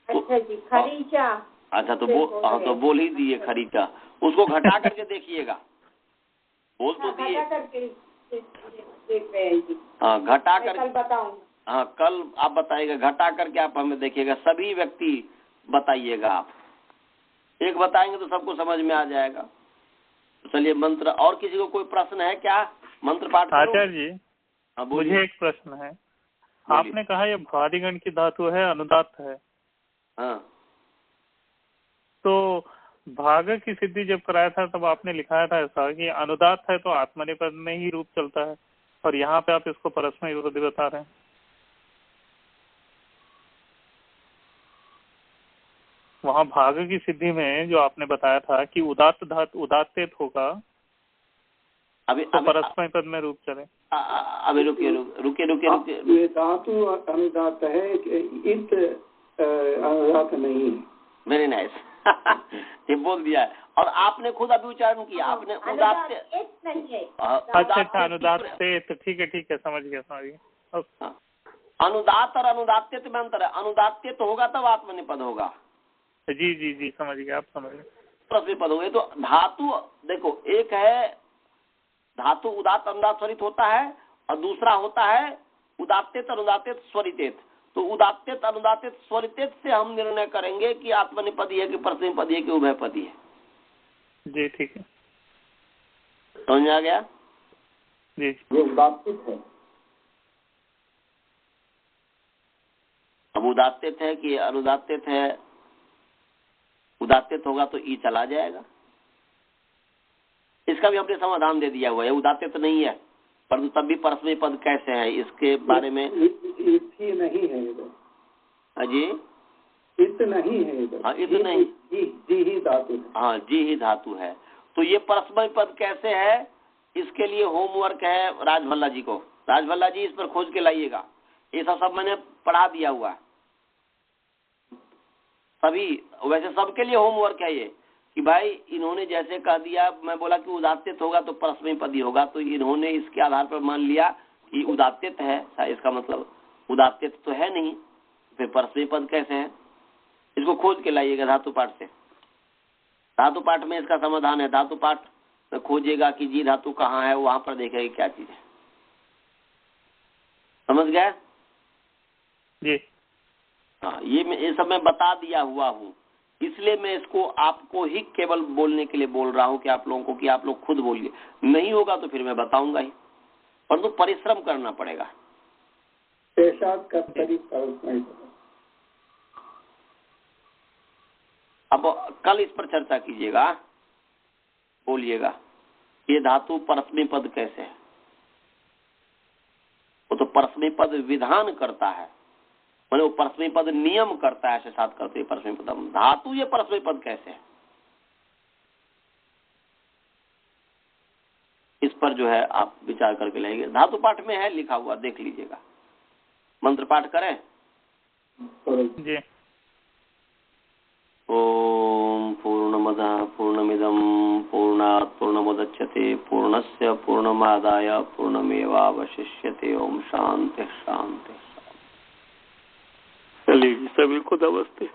अच्छा जी, खरीचा। अच्छा तो बोल ही दिए खरीचा। उसको घटा करके देखिएगा, बोल तो दिए। हाँ घटा कर, कल बताऊंगा। हाँ कल आप बताइएगा, घटा करके आप हमें देखिएगा। सभी व्यक्ति बताइएगा, आप एक बताएंगे तो सबको समझ में आ जाएगा। तो चलिए मंत्र, और किसी को कोई प्रश्न है क्या? मंत्र पाठ करो। आचार्य जी, हाँ मुझे एक प्रश्न है। आपने कहा ये भ्वादिगण की धातु है, अनुदात्त है। हाँ, तो भाग की सिद्धि जब कराया था तब आपने लिखाया था ऐसा कि अनुदात्त है तो आत्मनेपद में ही रूप चलता है, और यहाँ पे आप इसको परस्मय विरोधी बता रहे हैं। वहाँ भाग की सिद्धि में जो आपने बताया था कि उदात्त धातु उदात्तेत होगा, अभी तो परस्मय पद में रूप चले। अभी रुकिए। ये धातु अनुदात है, इत अनुदात नहीं है। Very nice. ये बोल दिया है। और आपने खुद अभी उच्चारण किया, आपने उदात्त नहीं है। अच्छा अनुदात्तेत, ठीक है, समझ गया। अनुदात और अनुदात्तेत में अंतर है। अनुदात्तेत होगा तब आत्मनिपद होगा। जी समझ गया, आप समझ गए। प्रश्न पद हो गए। तो धातु देखो, एक है धातु उदात्त अनुदात स्वरित होता है, और दूसरा होता है उदात्तेत अनुदात्तेत स्वरितेत। तो उदात्तेत अनुदात्तेत स्वरितेत से हम निर्णय करेंगे कि आत्मनिपदी है कि प्रश्नपदी है कि उभयपदी है। जी ठीक है, समझ आ गया? जी ये उदात्तित है। अब उदात्तेत है कि अनुदात्तेत है? उदात्तेत होगा तो ई चला जाएगा। इसका भी हमने समाधान दे दिया हुआ है। उदात्तेत नहीं है, परंतु तब भी परस्मय पद कैसे है इसके बारे में नहीं है इधर। जी इत नहीं है इधर। हाँ, इत नहीं, जी ही धातु है। हाँ जी ही धातु है। तो ये परस्मय पद कैसे है, इसके लिए होमवर्क है राजभल्ला जी को। राजभल्ला जी इस पर खोज के लाइएगा। ये सब मैंने पढ़ा दिया हुआ है। सभी, वैसे सबके लिए होमवर्क है ये कि भाई इन्होंने जैसे कह दिया, मैं बोला कि उदात्तित होगा तो परस्मय पद ही होगा, तो इन्होंने इसके आधार पर मान लिया कि उदात्तित है, इसका मतलब उदात्तित तो है नहीं, फिर परस्मय पद कैसे है? इसको खोज के लाइएगा धातु पाठ से। धातु पाठ में इसका समाधान है। धातु पाठ में खोजेगा कि जी धातु कहाँ है, वहां पर देखेगा क्या चीज है। समझ गए? जी हाँ, ये सब मैं बता दिया हुआ हूँ, इसलिए मैं इसको आपको ही केवल बोलने के लिए बोल रहा हूँ कि आप लोगों को, कि आप लोग खुद बोलिए। नहीं होगा तो फिर मैं बताऊंगा ही, परंतु परिश्रम करना पड़ेगा। अब कल इस पर चर्चा कीजिएगा, बोलिएगा ये धातु परस्मय पद कैसे है। वो तो परस्मय पद विधान करता है, मैंने वो परस्मय पद नियम करता है, ऐसे साथ करते हैं परस्मय पद। धातु ये परस्मय पद कैसे है, इस पर जो है आप विचार करके लाएंगे। धातु पाठ में है लिखा हुआ, देख लीजिएगा। मंत्र पाठ करें जी। ओम पूर्णमदः पूर्णमिदं पूर्णात् पूर्णमुदच्यते पूर्णस्य पूर्णमादाय पूर्णमेवावशिष्यते। ओम शांति शांति। चलिए सभी को नमस्ते।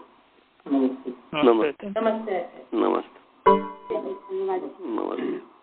नमस्ते नमस्ते। नमस्ते नमस्ते।